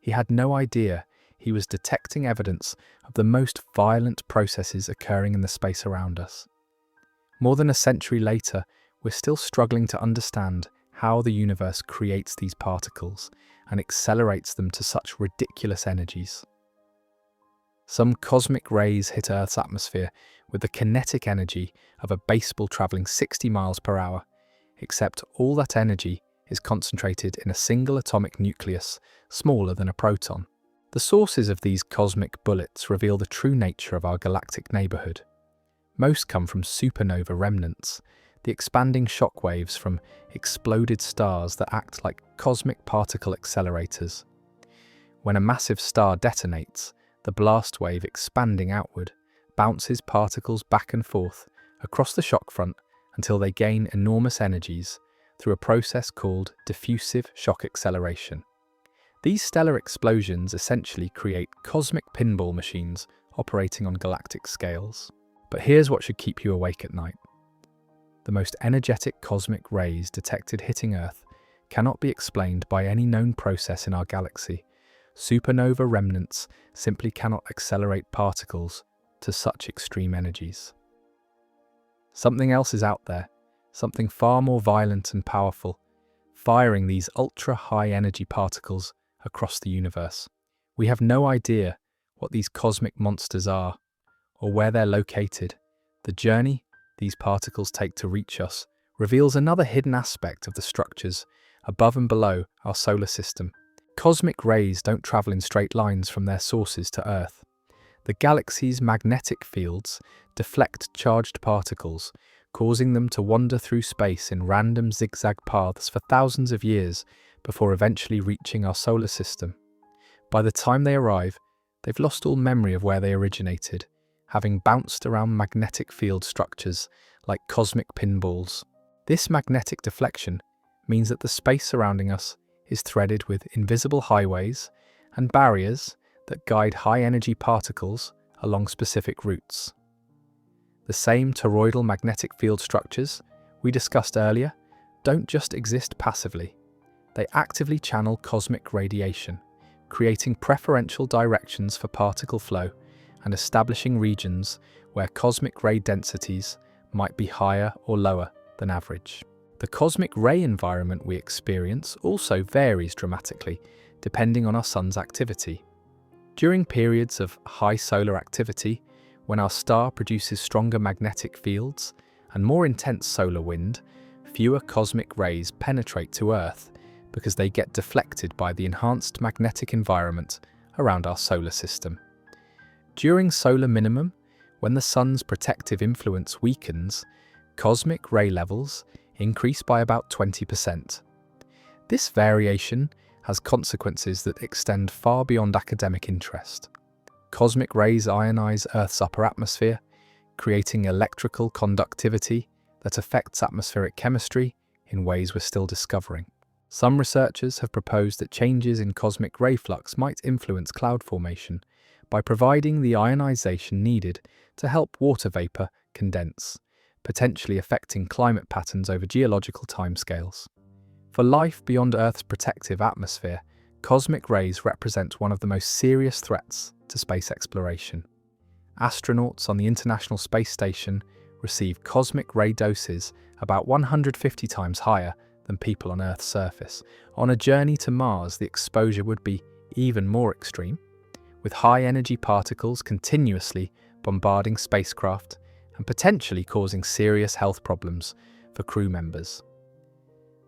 he had no idea he was detecting evidence of the most violent processes occurring in the space around us. More than a century later, we're still struggling to understand how the universe creates these particles and accelerates them to such ridiculous energies. Some cosmic rays hit Earth's atmosphere with the kinetic energy of a baseball traveling 60 miles per hour, except all that energy is concentrated in a single atomic nucleus smaller than a proton. The sources of these cosmic bullets reveal the true nature of our galactic neighborhood. Most come from supernova remnants, the expanding shockwaves from exploded stars that act like cosmic particle accelerators. When a massive star detonates, the blast wave expanding outward bounces particles back and forth across the shock front until they gain enormous energies through a process called diffusive shock acceleration. These stellar explosions essentially create cosmic pinball machines operating on galactic scales. But here's what should keep you awake at night. The most energetic cosmic rays detected hitting Earth cannot be explained by any known process in our galaxy. Supernova remnants simply cannot accelerate particles to such extreme energies. Something else is out there, something far more violent and powerful, firing these ultra-high energy particles across the universe. We have no idea what these cosmic monsters are or where they're located. The journey these particles take to reach us reveals another hidden aspect of the structures above and below our solar system. Cosmic rays don't travel in straight lines from their sources to Earth. The galaxy's magnetic fields deflect charged particles, causing them to wander through space in random zigzag paths for thousands of years before eventually reaching our solar system. By the time they arrive, they've lost all memory of where they originated, having bounced around magnetic field structures like cosmic pinballs. This magnetic deflection means that the space surrounding us is threaded with invisible highways and barriers that guide high-energy particles along specific routes. The same toroidal magnetic field structures we discussed earlier don't just exist passively. They actively channel cosmic radiation, creating preferential directions for particle flow and establishing regions where cosmic ray densities might be higher or lower than average. The cosmic ray environment we experience also varies dramatically depending on our sun's activity. During periods of high solar activity, when our star produces stronger magnetic fields and more intense solar wind, fewer cosmic rays penetrate to Earth because they get deflected by the enhanced magnetic environment around our solar system. During solar minimum, when the sun's protective influence weakens, cosmic ray levels increase by about 20%. This variation has consequences that extend far beyond academic interest. Cosmic rays ionize Earth's upper atmosphere, creating electrical conductivity that affects atmospheric chemistry in ways we're still discovering. Some researchers have proposed that changes in cosmic ray flux might influence cloud formation by providing the ionization needed to help water vapor condense, potentially affecting climate patterns over geological timescales. For life beyond Earth's protective atmosphere, cosmic rays represent one of the most serious threats to space exploration. Astronauts on the International Space Station receive cosmic ray doses about 150 times higher than people on Earth's surface. On a journey to Mars, the exposure would be even more extreme, with high-energy particles continuously bombarding spacecraft and potentially causing serious health problems for crew members.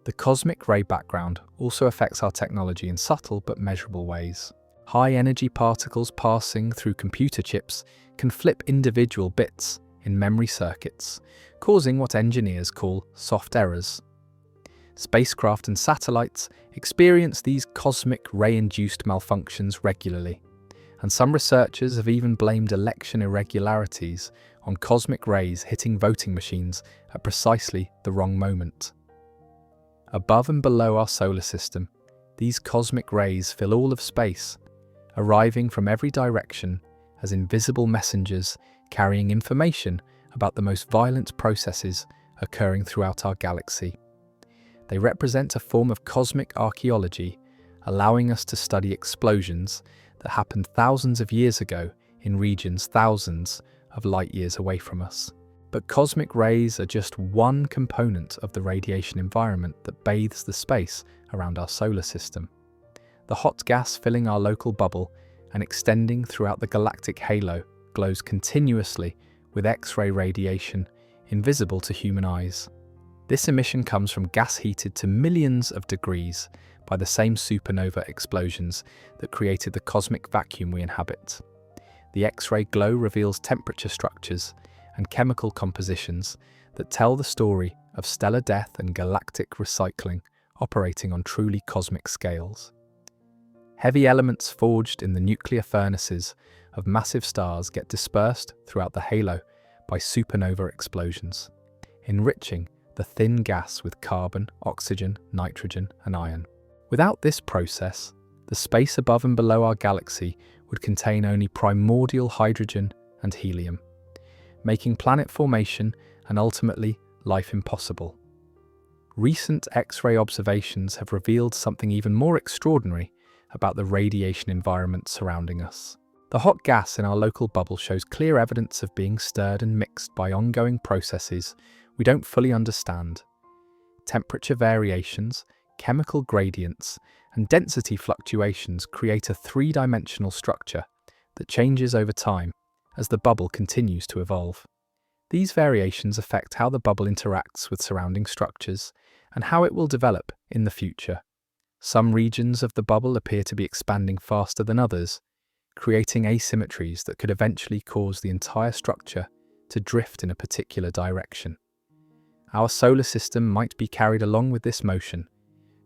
The cosmic ray background also affects our technology in subtle but measurable ways. High-energy particles passing through computer chips can flip individual bits in memory circuits, causing what engineers call soft errors. Spacecraft and satellites experience these cosmic ray-induced malfunctions regularly, and some researchers have even blamed election irregularities on cosmic rays hitting voting machines at precisely the wrong moment. Above and below our solar system, these cosmic rays fill all of space, arriving from every direction as invisible messengers carrying information about the most violent processes occurring throughout our galaxy. They represent a form of cosmic archaeology, allowing us to study explosions that happened thousands of years ago in regions thousands of light years away from us. But cosmic rays are just one component of the radiation environment that bathes the space around our solar system. The hot gas filling our local bubble and extending throughout the galactic halo glows continuously with X-ray radiation invisible to human eyes. This emission comes from gas heated to millions of degrees by the same supernova explosions that created the cosmic vacuum we inhabit. The X-ray glow reveals temperature structures and chemical compositions that tell the story of stellar death and galactic recycling operating on truly cosmic scales. Heavy elements forged in the nuclear furnaces of massive stars get dispersed throughout the halo by supernova explosions, enriching the thin gas with carbon, oxygen, nitrogen, and iron. Without this process, the space above and below our galaxy would contain only primordial hydrogen and helium, making planet formation and ultimately life impossible. Recent X-ray observations have revealed something even more extraordinary about the radiation environment surrounding us. The hot gas in our local bubble shows clear evidence of being stirred and mixed by ongoing processes we don't fully understand. Temperature variations, chemical gradients, and density fluctuations create a three-dimensional structure that changes over time as the bubble continues to evolve. These variations affect how the bubble interacts with surrounding structures and how it will develop in the future. Some regions of the bubble appear to be expanding faster than others, creating asymmetries that could eventually cause the entire structure to drift in a particular direction. Our solar system might be carried along with this motion,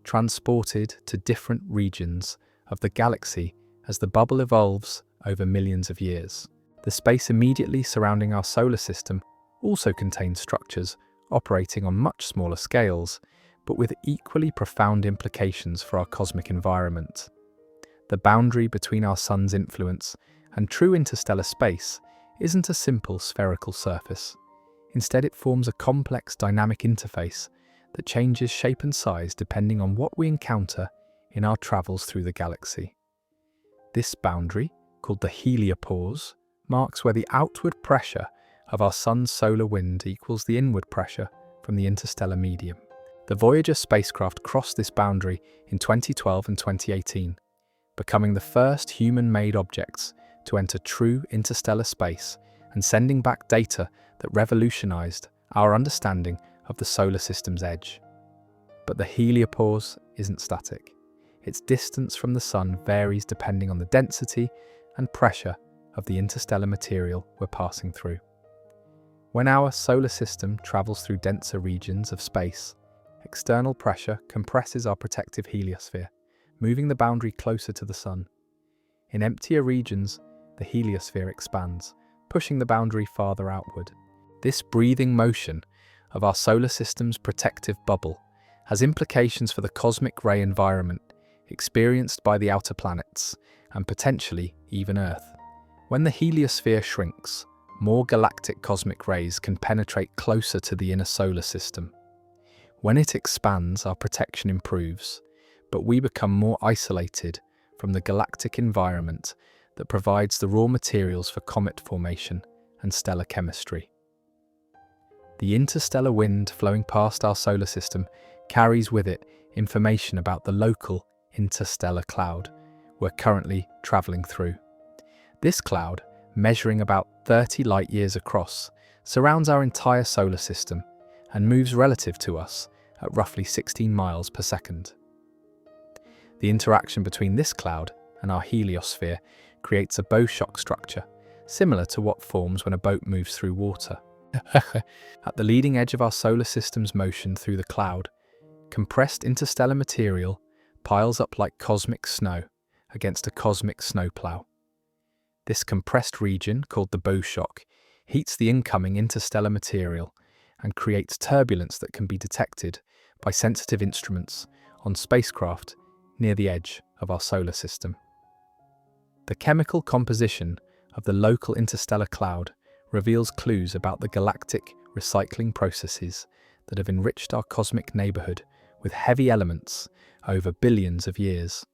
transported to different regions of the galaxy as the bubble evolves over millions of years. The space immediately surrounding our solar system also contains structures operating on much smaller scales, but with equally profound implications for our cosmic environment. The boundary between our sun's influence and true interstellar space isn't a simple spherical surface. Instead, it forms a complex dynamic interface that changes shape and size depending on what we encounter in our travels through the galaxy. This boundary, called the heliopause, marks where the outward pressure of our sun's solar wind equals the inward pressure from the interstellar medium. The Voyager spacecraft crossed this boundary in 2012 and 2018, becoming the first human-made objects to enter true interstellar space and sending back data that revolutionized our understanding of the solar system's edge. But the heliopause isn't static. Its distance from the sun varies depending on the density and pressure of the interstellar material we're passing through. When our solar system travels through denser regions of space, external pressure compresses our protective heliosphere, moving the boundary closer to the sun. In emptier regions, the heliosphere expands, pushing the boundary farther outward. This breathing motion of our solar system's protective bubble has implications for the cosmic ray environment experienced by the outer planets, and potentially even Earth. When the heliosphere shrinks, more galactic cosmic rays can penetrate closer to the inner solar system. When it expands, our protection improves, but we become more isolated from the galactic environment that provides the raw materials for comet formation and stellar chemistry. The interstellar wind flowing past our solar system carries with it information about the local interstellar cloud we're currently traveling through. This cloud, measuring about 30 light years across, surrounds our entire solar system and moves relative to us at roughly 16 miles per second. The interaction between this cloud and our heliosphere creates a bow shock structure, similar to what forms when a boat moves through water. At the leading edge of our solar system's motion through the cloud, compressed interstellar material piles up like cosmic snow against a cosmic snowplow. This compressed region, called the bow shock, heats the incoming interstellar material and creates turbulence that can be detected by sensitive instruments on spacecraft near the edge of our solar system. The chemical composition of the local interstellar cloud reveals clues about the galactic recycling processes that have enriched our cosmic neighborhood with heavy elements over billions of years.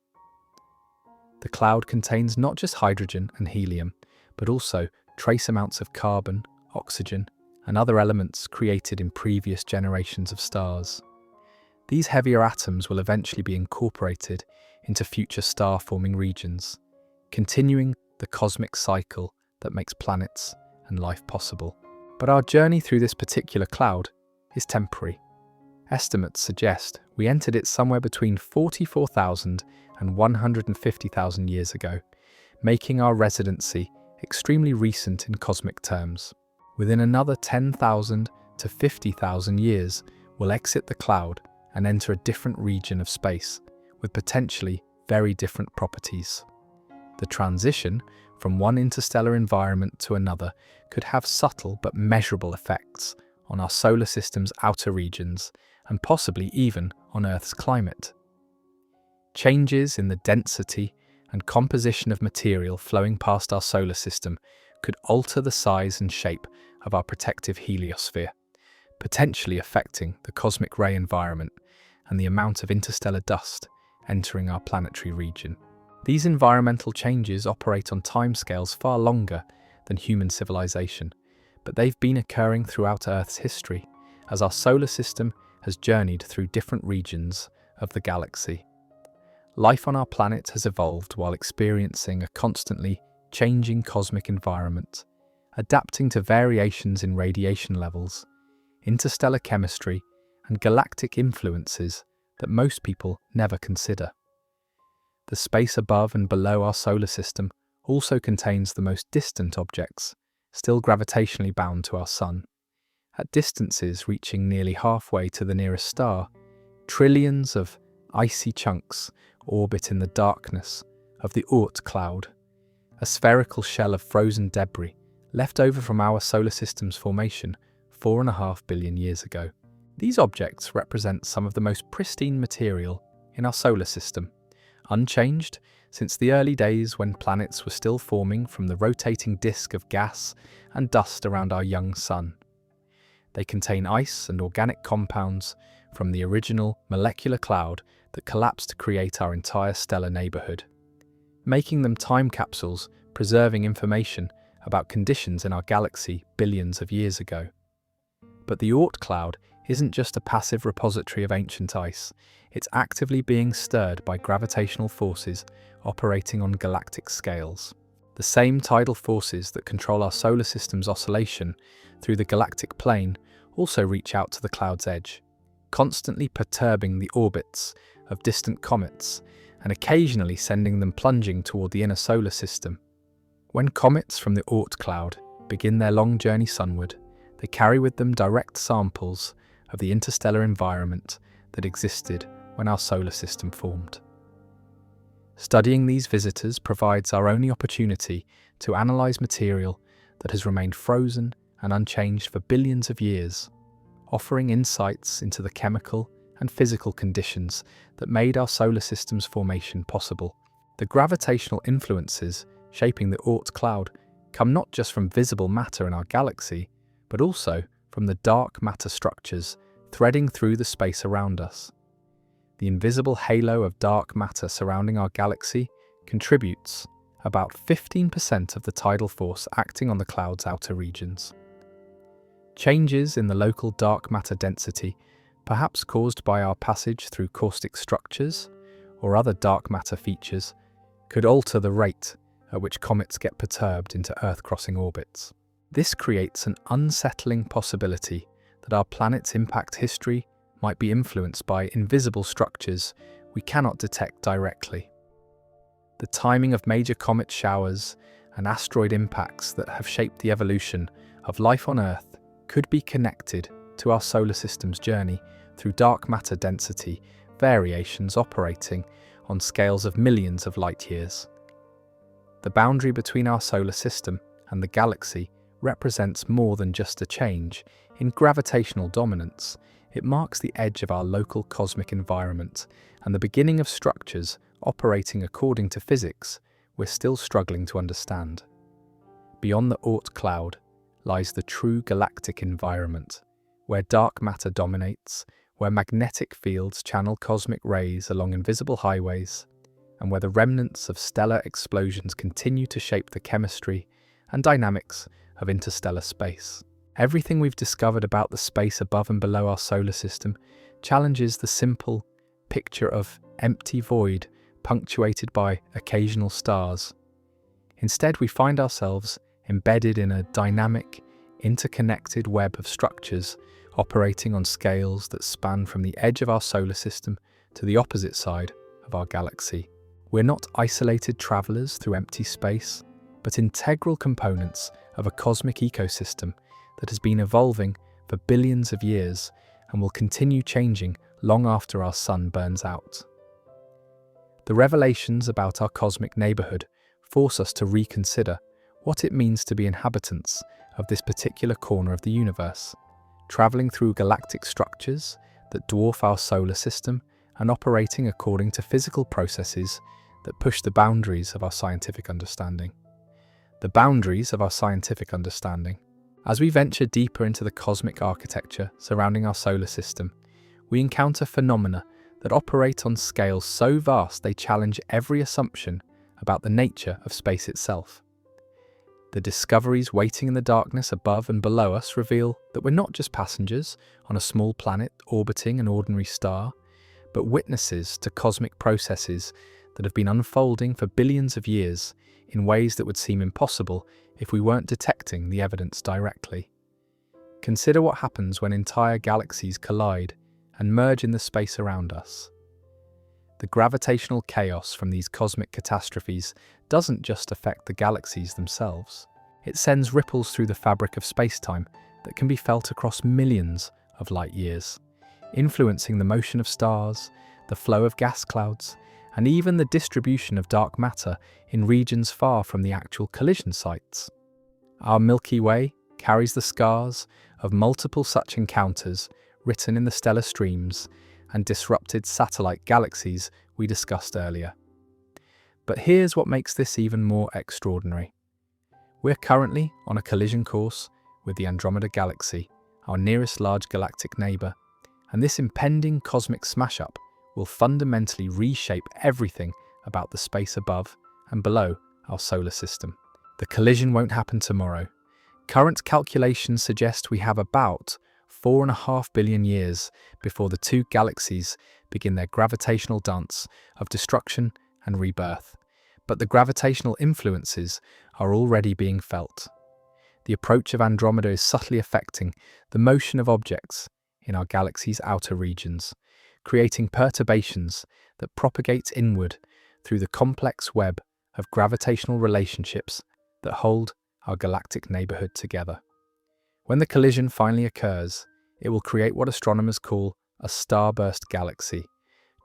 The cloud contains not just hydrogen and helium, but also trace amounts of carbon, oxygen, and other elements created in previous generations of stars. These heavier atoms will eventually be incorporated into future star-forming regions, continuing the cosmic cycle that makes planets and life possible. But our journey through this particular cloud is temporary. Estimates suggest we entered it somewhere between 44,000 and 150,000 years ago, making our residency extremely recent in cosmic terms. Within another 10,000 to 50,000 years, we'll exit the cloud and enter a different region of space with potentially very different properties. The transition from one interstellar environment to another could have subtle but measurable effects on our solar system's outer regions and possibly even on Earth's climate. Changes in the density and composition of material flowing past our solar system could alter the size and shape of our protective heliosphere, potentially affecting the cosmic ray environment and the amount of interstellar dust entering our planetary region. These environmental changes operate on timescales far longer than human civilization, but they've been occurring throughout Earth's history as our solar system has journeyed through different regions of the galaxy. Life on our planet has evolved while experiencing a constantly changing cosmic environment, adapting to variations in radiation levels, interstellar chemistry, and galactic influences that most people never consider. The space above and below our solar system also contains the most distant objects, still gravitationally bound to our Sun. At distances reaching nearly halfway to the nearest star, trillions of icy chunks orbit in the darkness of the Oort Cloud, a spherical shell of frozen debris left over from our solar system's formation 4.5 billion years ago. These objects represent some of the most pristine material in our solar system, unchanged since the early days when planets were still forming from the rotating disk of gas and dust around our young sun. They contain ice and organic compounds from the original molecular cloud that collapsed to create our entire stellar neighborhood, making them time capsules preserving information about conditions in our galaxy billions of years ago. But the Oort Cloud isn't just a passive repository of ancient ice, it's actively being stirred by gravitational forces operating on galactic scales. The same tidal forces that control our solar system's oscillation through the galactic plane also reach out to the cloud's edge, constantly perturbing the orbits of distant comets and occasionally sending them plunging toward the inner solar system. When comets from the Oort Cloud begin their long journey sunward, they carry with them direct samples of the interstellar environment that existed when our solar system formed. Studying these visitors provides our only opportunity to analyze material that has remained frozen and unchanged for billions of years, offering insights into the chemical and physical conditions that made our solar system's formation possible. The gravitational influences shaping the Oort Cloud come not just from visible matter in our galaxy, but also from the dark matter structures threading through the space around us. The invisible halo of dark matter surrounding our galaxy contributes about 15% of the tidal force acting on the cloud's outer regions. Changes in the local dark matter density, perhaps caused by our passage through caustic structures or other dark matter features, could alter the rate at which comets get perturbed into Earth-crossing orbits. This creates an unsettling possibility that our planet's impact history might be influenced by invisible structures we cannot detect directly. The timing of major comet showers and asteroid impacts that have shaped the evolution of life on Earth could be connected to our solar system's journey through dark matter density variations operating on scales of millions of light years. The boundary between our solar system and the galaxy represents more than just a change in gravitational dominance. It marks the edge of our local cosmic environment and the beginning of structures operating according to physics we're still struggling to understand. Beyond the Oort Cloud lies the true galactic environment, where dark matter dominates, where magnetic fields channel cosmic rays along invisible highways, and where the remnants of stellar explosions continue to shape the chemistry and dynamics of interstellar space. Everything we've discovered about the space above and below our solar system challenges the simple picture of empty void punctuated by occasional stars. Instead, we find ourselves embedded in a dynamic, interconnected web of structures operating on scales that span from the edge of our solar system to the opposite side of our galaxy. We're not isolated travelers through empty space, but integral components of a cosmic ecosystem that has been evolving for billions of years and will continue changing long after our sun burns out. The revelations about our cosmic neighborhood force us to reconsider what it means to be inhabitants of this particular corner of the universe, traveling through galactic structures that dwarf our solar system and operating according to physical processes that push the boundaries of our scientific understanding. The boundaries of our scientific understanding. As we venture deeper into the cosmic architecture surrounding our solar system, we encounter phenomena that operate on scales so vast they challenge every assumption about the nature of space itself. The discoveries waiting in the darkness above and below us reveal that we're not just passengers on a small planet orbiting an ordinary star, but witnesses to cosmic processes that have been unfolding for billions of years in ways that would seem impossible if we weren't detecting the evidence directly. Consider what happens when entire galaxies collide and merge in the space around us. The gravitational chaos from these cosmic catastrophes doesn't just affect the galaxies themselves. It sends ripples through the fabric of space-time that can be felt across millions of light years, influencing the motion of stars, the flow of gas clouds, and even the distribution of dark matter in regions far from the actual collision sites. Our Milky Way carries the scars of multiple such encounters written in the stellar streams and disrupted satellite galaxies we discussed earlier. But here's what makes this even more extraordinary. We're currently on a collision course with the Andromeda Galaxy, our nearest large galactic neighbour, and this impending cosmic smash-up will fundamentally reshape everything about the space above and below our solar system. The collision won't happen tomorrow. Current calculations suggest we have about 4.5 billion years before the two galaxies begin their gravitational dance of destruction and rebirth. But the gravitational influences are already being felt. The approach of Andromeda is subtly affecting the motion of objects in our galaxy's outer regions, creating perturbations that propagate inward through the complex web of gravitational relationships that hold our galactic neighborhood together. When the collision finally occurs, it will create what astronomers call a starburst galaxy,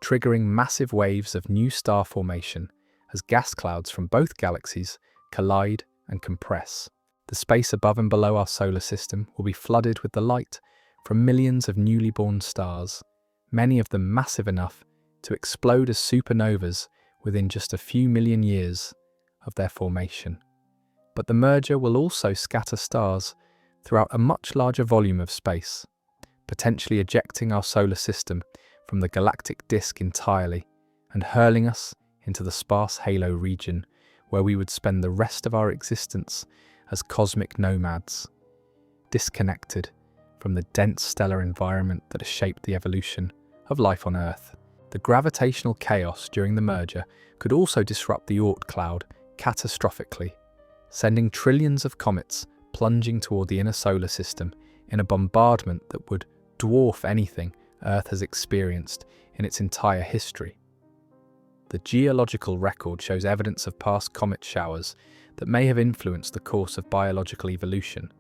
triggering massive waves of new star formation as gas clouds from both galaxies collide and compress. The space above and below our solar system will be flooded with the light from millions of newly born stars, many of them massive enough to explode as supernovas within just a few million years of their formation. But the merger will also scatter stars throughout a much larger volume of space, potentially ejecting our solar system from the galactic disk entirely and hurling us into the sparse halo region where we would spend the rest of our existence as cosmic nomads, disconnected from the dense stellar environment that has shaped the evolution of life on Earth. The gravitational chaos during the merger could also disrupt the Oort Cloud catastrophically, sending trillions of comets plunging toward the inner solar system in a bombardment that would dwarf anything Earth has experienced in its entire history. The geological record shows evidence of past comet showers that may have influenced the course of biological evolution,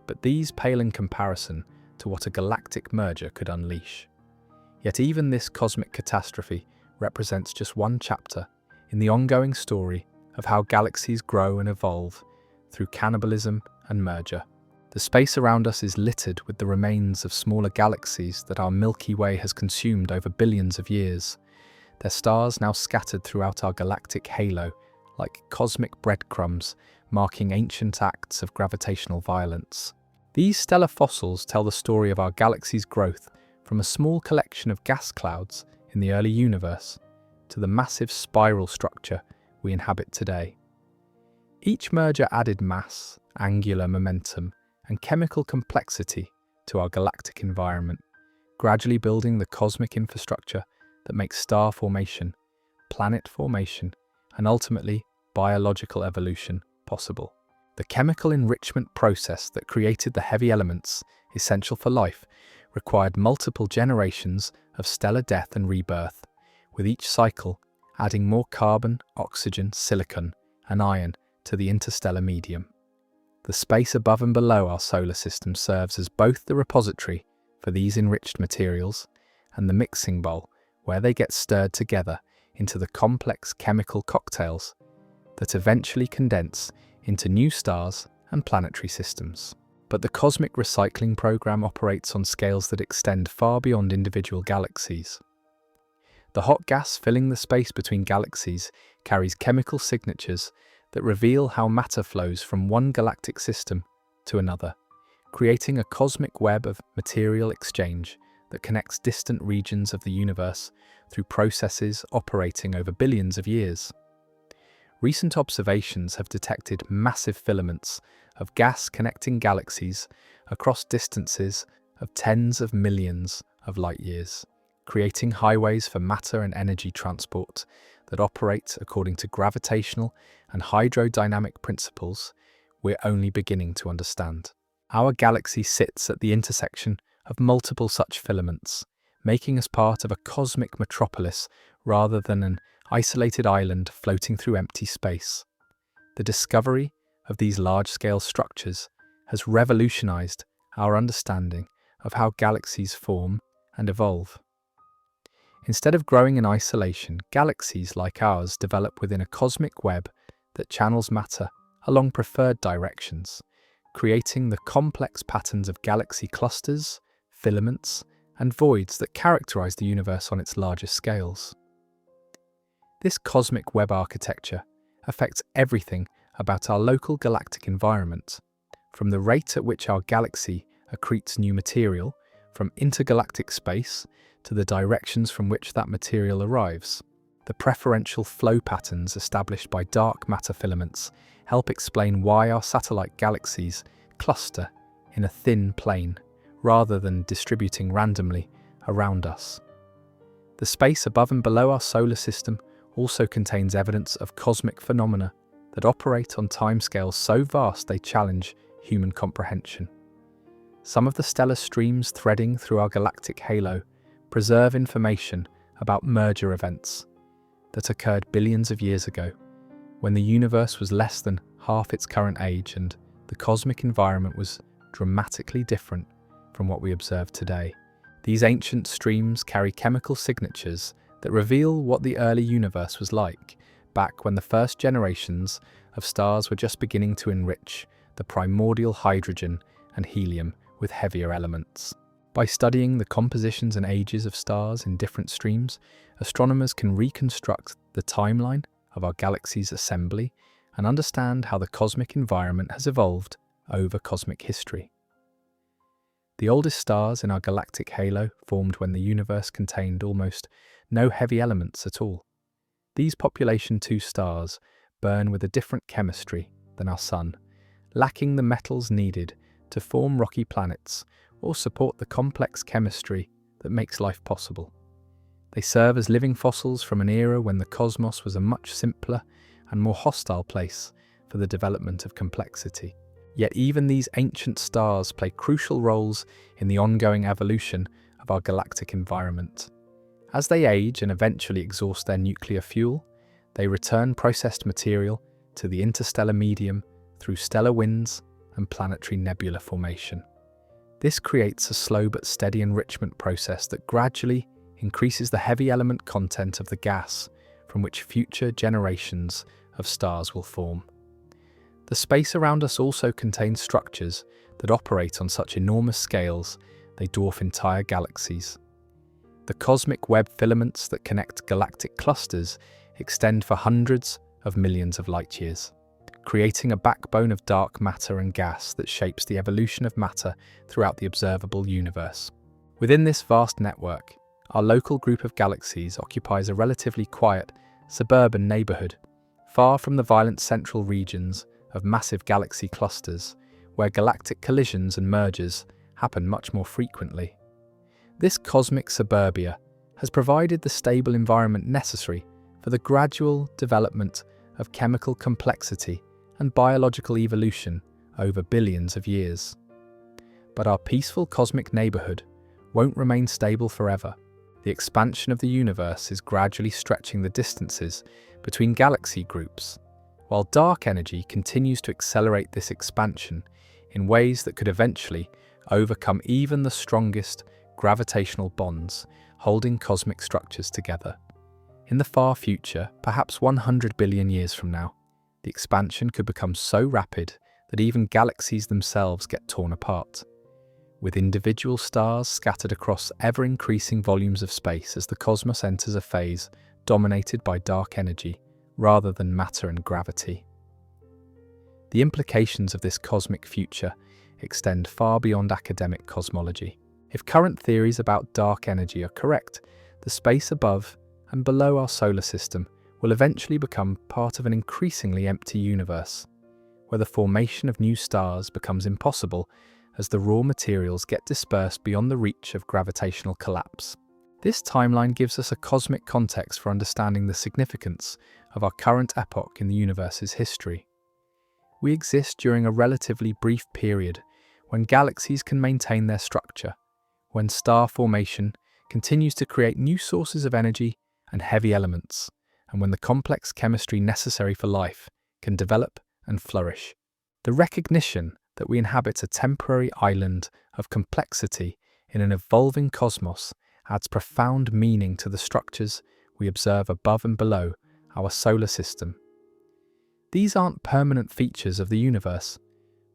but these pale in comparison to what a galactic merger could unleash. Yet even this cosmic catastrophe represents just one chapter in the ongoing story of how galaxies grow and evolve through cannibalism and merger. The space around us is littered with the remains of smaller galaxies that our Milky Way has consumed over billions of years, their stars now scattered throughout our galactic halo like cosmic breadcrumbs marking ancient acts of gravitational violence. These stellar fossils tell the story of our galaxy's growth from a small collection of gas clouds in the early universe to the massive spiral structure we inhabit today. Each merger added mass, angular momentum, and chemical complexity to our galactic environment, gradually building the cosmic infrastructure that makes star formation, planet formation, and ultimately biological evolution possible. The chemical enrichment process that created the heavy elements essential for life required multiple generations of stellar death and rebirth, with each cycle adding more carbon, oxygen, silicon, and iron to the interstellar medium. The space above and below our solar system serves as both the repository for these enriched materials and the mixing bowl where they get stirred together into the complex chemical cocktails that eventually condense into new stars and planetary systems. But the cosmic recycling program operates on scales that extend far beyond individual galaxies. The hot gas filling the space between galaxies carries chemical signatures that reveal how matter flows from one galactic system to another, creating a cosmic web of material exchange that connects distant regions of the universe through processes operating over billions of years. Recent observations have detected massive filaments of gas connecting galaxies across distances of tens of millions of light years, creating highways for matter and energy transport that operate according to gravitational and hydrodynamic principles we're only beginning to understand. Our galaxy sits at the intersection of multiple such filaments, making us part of a cosmic metropolis rather than an isolated island floating through empty space. The discovery of these large-scale structures has revolutionized our understanding of how galaxies form and evolve. Instead of growing in isolation, galaxies like ours develop within a cosmic web that channels matter along preferred directions, creating the complex patterns of galaxy clusters, filaments, and voids that characterize the universe on its largest scales. This cosmic web architecture affects everything about our local galactic environment, from the rate at which our galaxy accretes new material from intergalactic space to the directions from which that material arrives. The preferential flow patterns established by dark matter filaments help explain why our satellite galaxies cluster in a thin plane rather than distributing randomly around us. The space above and below our solar system also contains evidence of cosmic phenomena that operate on timescales so vast they challenge human comprehension. Some of the stellar streams threading through our galactic halo preserve information about merger events that occurred billions of years ago, when the universe was less than half its current age and the cosmic environment was dramatically different from what we observe today. These ancient streams carry chemical signatures that reveal what the early universe was like, back when the first generations of stars were just beginning to enrich the primordial hydrogen and helium with heavier elements. By studying the compositions and ages of stars in different streams, astronomers can reconstruct the timeline of our galaxy's assembly and understand how the cosmic environment has evolved over cosmic history. The oldest stars in our galactic halo formed when the universe contained almost no heavy elements at all. These population 2 stars burn with a different chemistry than our Sun, lacking the metals needed to form rocky planets or support the complex chemistry that makes life possible. They serve as living fossils from an era when the cosmos was a much simpler and more hostile place for the development of complexity. Yet even these ancient stars play crucial roles in the ongoing evolution of our galactic environment. As they age and eventually exhaust their nuclear fuel, they return processed material to the interstellar medium through stellar winds and planetary nebula formation. This creates a slow but steady enrichment process that gradually increases the heavy element content of the gas from which future generations of stars will form. The space around us also contains structures that operate on such enormous scales they dwarf entire galaxies. The cosmic web filaments that connect galactic clusters extend for hundreds of millions of light years, creating a backbone of dark matter and gas that shapes the evolution of matter throughout the observable universe. Within this vast network, our local group of galaxies occupies a relatively quiet, suburban neighborhood, far from the violent central regions of massive galaxy clusters, where galactic collisions and mergers happen much more frequently. This cosmic suburbia has provided the stable environment necessary for the gradual development of chemical complexity and biological evolution over billions of years. But our peaceful cosmic neighborhood won't remain stable forever. The expansion of the universe is gradually stretching the distances between galaxy groups, while dark energy continues to accelerate this expansion in ways that could eventually overcome even the strongest gravitational bonds holding cosmic structures together. In the far future, perhaps 100 billion years from now, the expansion could become so rapid that even galaxies themselves get torn apart, with individual stars scattered across ever-increasing volumes of space as the cosmos enters a phase dominated by dark energy rather than matter and gravity. The implications of this cosmic future extend far beyond academic cosmology. If current theories about dark energy are correct, the space above and below our solar system will eventually become part of an increasingly empty universe, where the formation of new stars becomes impossible as the raw materials get dispersed beyond the reach of gravitational collapse. This timeline gives us a cosmic context for understanding the significance of our current epoch in the universe's history. We exist during a relatively brief period when galaxies can maintain their structure, when star formation continues to create new sources of energy and heavy elements, and when the complex chemistry necessary for life can develop and flourish. The recognition that we inhabit a temporary island of complexity in an evolving cosmos adds profound meaning to the structures we observe above and below our solar system. These aren't permanent features of the universe,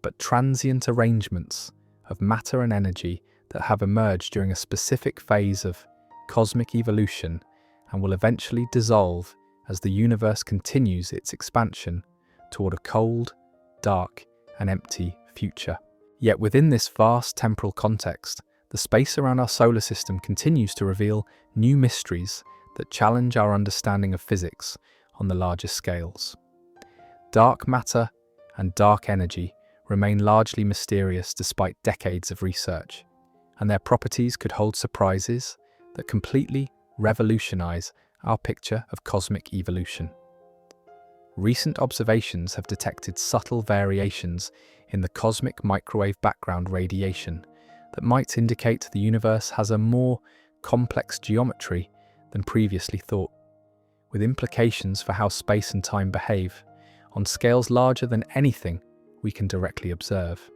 but transient arrangements of matter and energy that have emerged during a specific phase of cosmic evolution and will eventually dissolve as the universe continues its expansion toward a cold, dark, and empty future. Yet within this vast temporal context, the space around our solar system continues to reveal new mysteries that challenge our understanding of physics on the largest scales. Dark matter and dark energy remain largely mysterious despite decades of research, and their properties could hold surprises that completely revolutionize our picture of cosmic evolution. Recent observations have detected subtle variations in the cosmic microwave background radiation that might indicate the universe has a more complex geometry than previously thought, with implications for how space and time behave on scales larger than anything we can directly observe.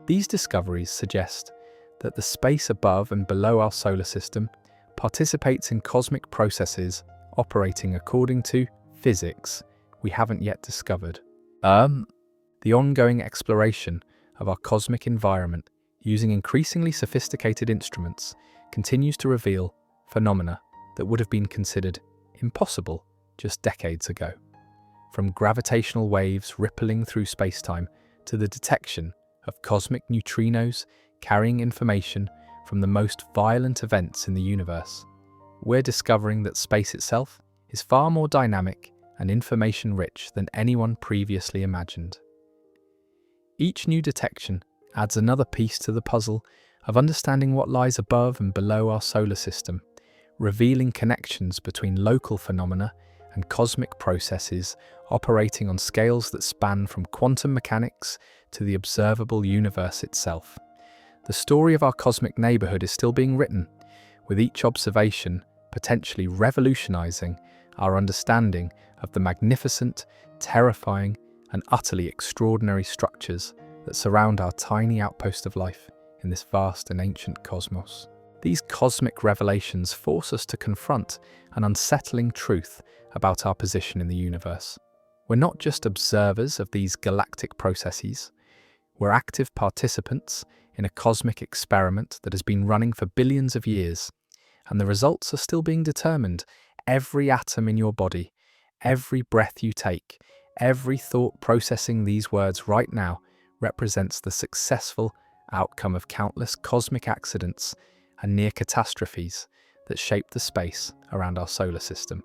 These discoveries suggest that the space above and below our solar system participates in cosmic processes operating according to physics we haven't yet discovered. The ongoing exploration of our cosmic environment using increasingly sophisticated instruments continues to reveal phenomena that would have been considered impossible just decades ago. from gravitational waves rippling through spacetime to the detection of cosmic neutrinos carrying information from the most violent events in the universe. We're discovering that space itself is far more dynamic and information-rich than anyone previously imagined. Each new detection adds another piece to the puzzle of understanding what lies above and below our solar system, revealing connections between local phenomena and cosmic processes operating on scales that span from quantum mechanics to the observable universe itself. The story of our cosmic neighborhood is still being written, with each observation potentially revolutionizing our understanding of the magnificent, terrifying, and utterly extraordinary structures that surround our tiny outpost of life in this vast and ancient cosmos. These cosmic revelations force us to confront an unsettling truth about our position in the universe. We're not just observers of these galactic processes, we're active participants in a cosmic experiment that has been running for billions of years, and the results are still being determined. Every atom in your body, every breath you take, every thought processing these words right now represents the successful outcome of countless cosmic accidents and near catastrophes that shape the space around our solar system.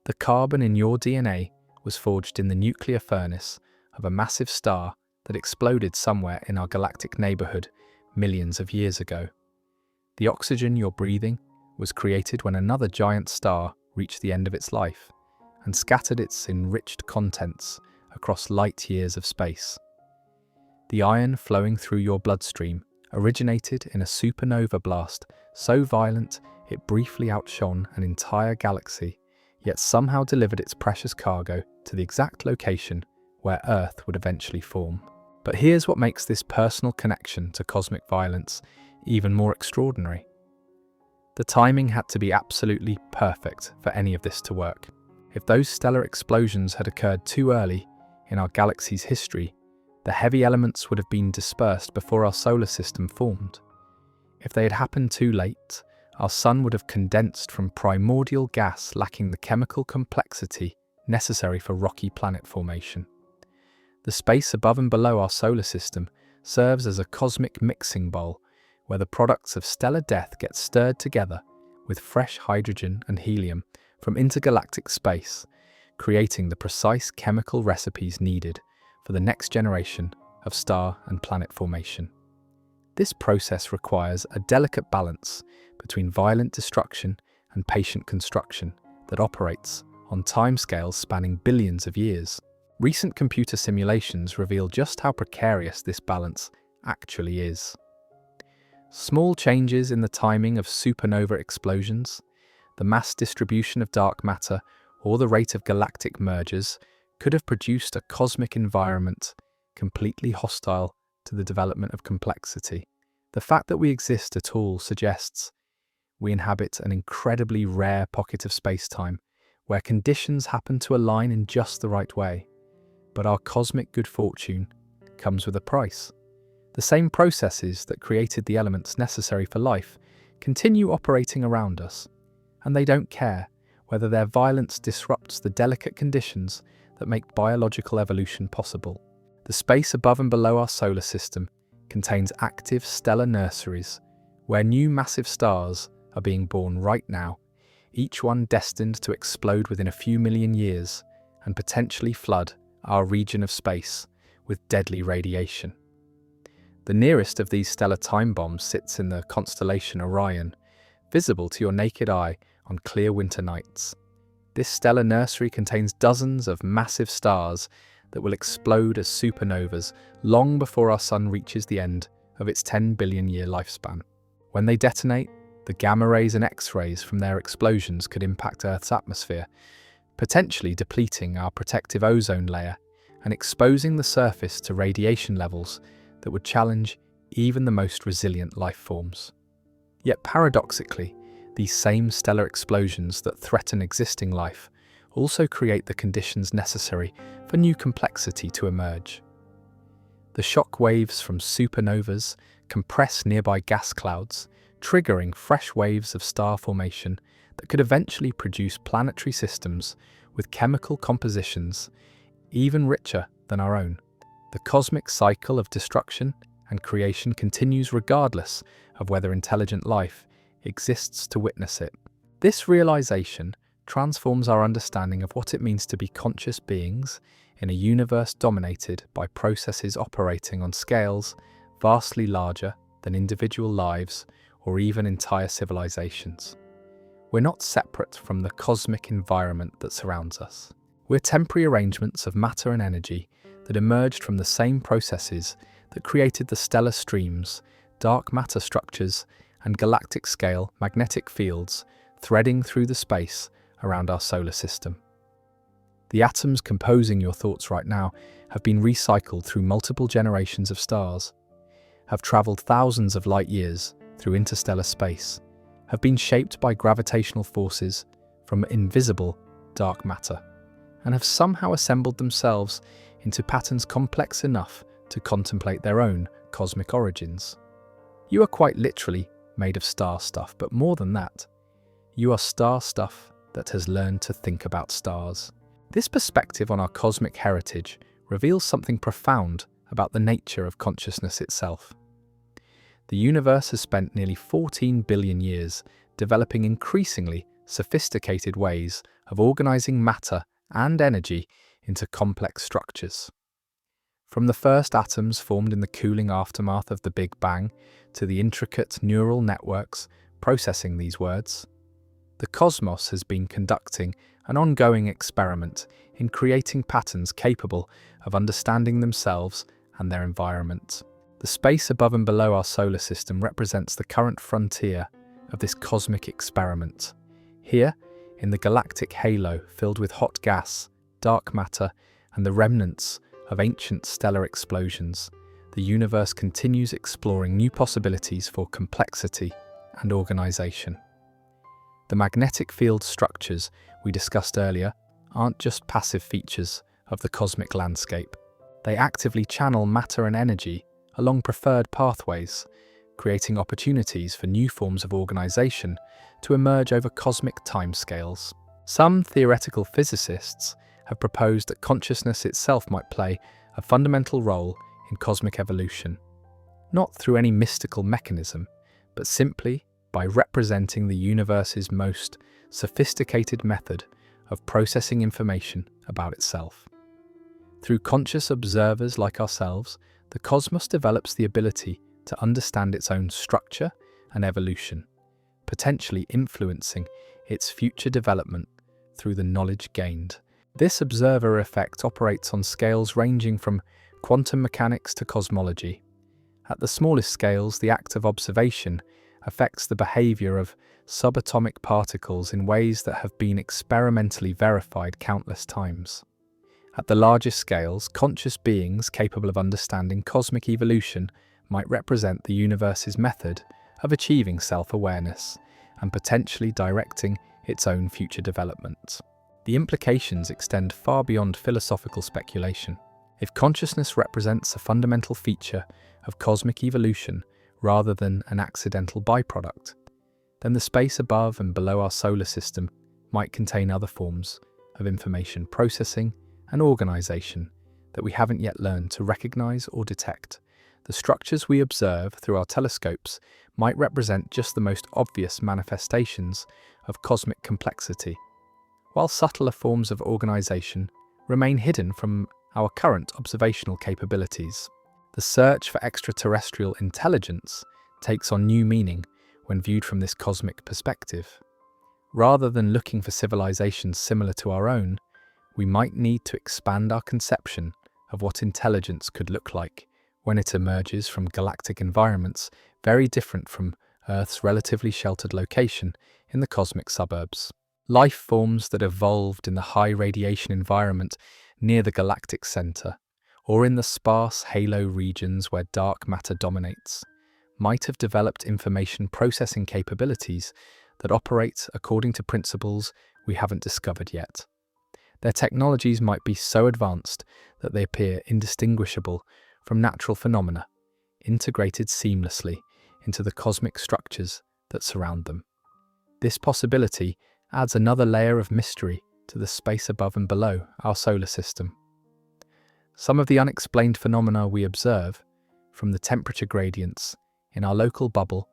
The carbon in your DNA was forged in the nuclear furnace of a massive star that exploded somewhere in our galactic neighborhood millions of years ago. The oxygen you're breathing was created when another giant star reached the end of its life and scattered its enriched contents across light years of space. The iron flowing through your bloodstream originated in a supernova blast so violent it briefly outshone an entire galaxy, yet somehow delivered its precious cargo to the exact location where Earth would eventually form. But here's what makes this personal connection to cosmic violence even more extraordinary. The timing had to be absolutely perfect for any of this to work. If those stellar explosions had occurred too early in our galaxy's history, the heavy elements would have been dispersed before our solar system formed. If they had happened too late, our sun would have condensed from primordial gas lacking the chemical complexity necessary for rocky planet formation. The space above and below our solar system serves as a cosmic mixing bowl where the products of stellar death get stirred together with fresh hydrogen and helium from intergalactic space, creating the precise chemical recipes needed for the next generation of star and planet formation. This process requires a delicate balance between violent destruction and patient construction that operates on timescales spanning billions of years. Recent computer simulations reveal just how precarious this balance actually is. Small changes in the timing of supernova explosions, the mass distribution of dark matter, or the rate of galactic mergers could have produced a cosmic environment completely hostile to the development of complexity. The fact that we exist at all suggests we inhabit an incredibly rare pocket of space-time where conditions happen to align in just the right way. But our cosmic good fortune comes with a price. The same processes that created the elements necessary for life continue operating around us, and they don't care whether their violence disrupts the delicate conditions that make biological evolution possible. The space above and below our solar system contains active stellar nurseries where new massive stars are being born right now, each one destined to explode within a few million years and potentially flood our region of space with deadly radiation. The nearest of these stellar time bombs sits in the constellation Orion, visible to your naked eye on clear winter nights. This stellar nursery contains dozens of massive stars that will explode as supernovas long before our sun reaches the end of its 10 billion year lifespan. When they detonate, the gamma rays and X-rays from their explosions could impact Earth's atmosphere, potentially depleting our protective ozone layer and exposing the surface to radiation levels that would challenge even the most resilient life forms. Yet paradoxically, these same stellar explosions that threaten existing life also create the conditions necessary for new complexity to emerge. The shock waves from supernovas compress nearby gas clouds, triggering fresh waves of star formation that could eventually produce planetary systems with chemical compositions even richer than our own. The cosmic cycle of destruction and creation continues regardless of whether intelligent life exists to witness it. This realization transforms our understanding of what it means to be conscious beings in a universe dominated by processes operating on scales vastly larger than individual lives or even entire civilizations. We're not separate from the cosmic environment that surrounds us. We're temporary arrangements of matter and energy that emerged from the same processes that created the stellar streams, dark matter structures, and galactic-scale magnetic fields threading through the space around our solar system. The atoms composing your thoughts right now have been recycled through multiple generations of stars, have traveled thousands of light years through interstellar space, have been shaped by gravitational forces from invisible dark matter, and have somehow assembled themselves into patterns complex enough to contemplate their own cosmic origins. You are quite literally made of star stuff, but more than that, you are star stuff that has learned to think about stars. This perspective on our cosmic heritage reveals something profound about the nature of consciousness itself. The universe has spent nearly 14 billion years developing increasingly sophisticated ways of organizing matter and energy into complex structures. From the first atoms formed in the cooling aftermath of the Big Bang to the intricate neural networks processing these words, the cosmos has been conducting an ongoing experiment in creating patterns capable of understanding themselves and their environment. The space above and below our solar system represents the current frontier of this cosmic experiment. Here, in the galactic halo filled with hot gas, dark matter, and the remnants of ancient stellar explosions, the universe continues exploring new possibilities for complexity and organization. The magnetic field structures we discussed earlier aren't just passive features of the cosmic landscape. They actively channel matter and energy along preferred pathways, creating opportunities for new forms of organization to emerge over cosmic timescales. Some theoretical physicists have proposed that consciousness itself might play a fundamental role in cosmic evolution, not through any mystical mechanism, but simply by representing the universe's most sophisticated method of processing information about itself. Through conscious observers like ourselves, the cosmos develops the ability to understand its own structure and evolution, potentially influencing its future development through the knowledge gained. This observer effect operates on scales ranging from quantum mechanics to cosmology. At the smallest scales, the act of observation affects the behavior of subatomic particles in ways that have been experimentally verified countless times. At the largest scales, conscious beings capable of understanding cosmic evolution might represent the universe's method of achieving self-awareness and potentially directing its own future development. The implications extend far beyond philosophical speculation. If consciousness represents a fundamental feature of cosmic evolution rather than an accidental byproduct, then the space above and below our solar system might contain other forms of information processing and organization that we haven't yet learned to recognize or detect. The structures we observe through our telescopes might represent just the most obvious manifestations of cosmic complexity, while subtler forms of organization remain hidden from our current observational capabilities. The search for extraterrestrial intelligence takes on new meaning when viewed from this cosmic perspective. Rather than looking for civilizations similar to our own, we might need to expand our conception of what intelligence could look like when it emerges from galactic environments very different from Earth's relatively sheltered location in the cosmic suburbs. Life forms that evolved in the high radiation environment near the galactic center, or in the sparse halo regions where dark matter dominates, might have developed information processing capabilities that operate according to principles we haven't discovered yet. Their technologies might be so advanced that they appear indistinguishable from natural phenomena, integrated seamlessly into the cosmic structures that surround them. This possibility adds another layer of mystery to the space above and below our solar system. Some of the unexplained phenomena we observe, from the temperature gradients in our local bubble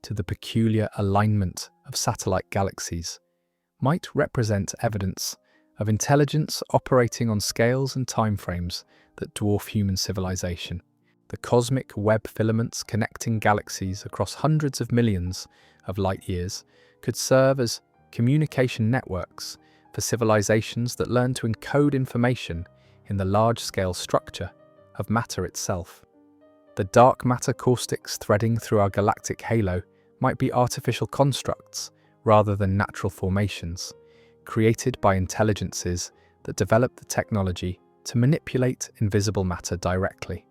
to the peculiar alignment of satellite galaxies, might represent evidence of intelligence operating on scales and timeframes that dwarf human civilization. The cosmic web filaments connecting galaxies across hundreds of millions of light years could serve as communication networks for civilizations that learn to encode information in the large-scale structure of matter itself. The dark matter caustics threading through our galactic halo might be artificial constructs rather than natural formations, created by intelligences that develop the technology to manipulate invisible matter directly.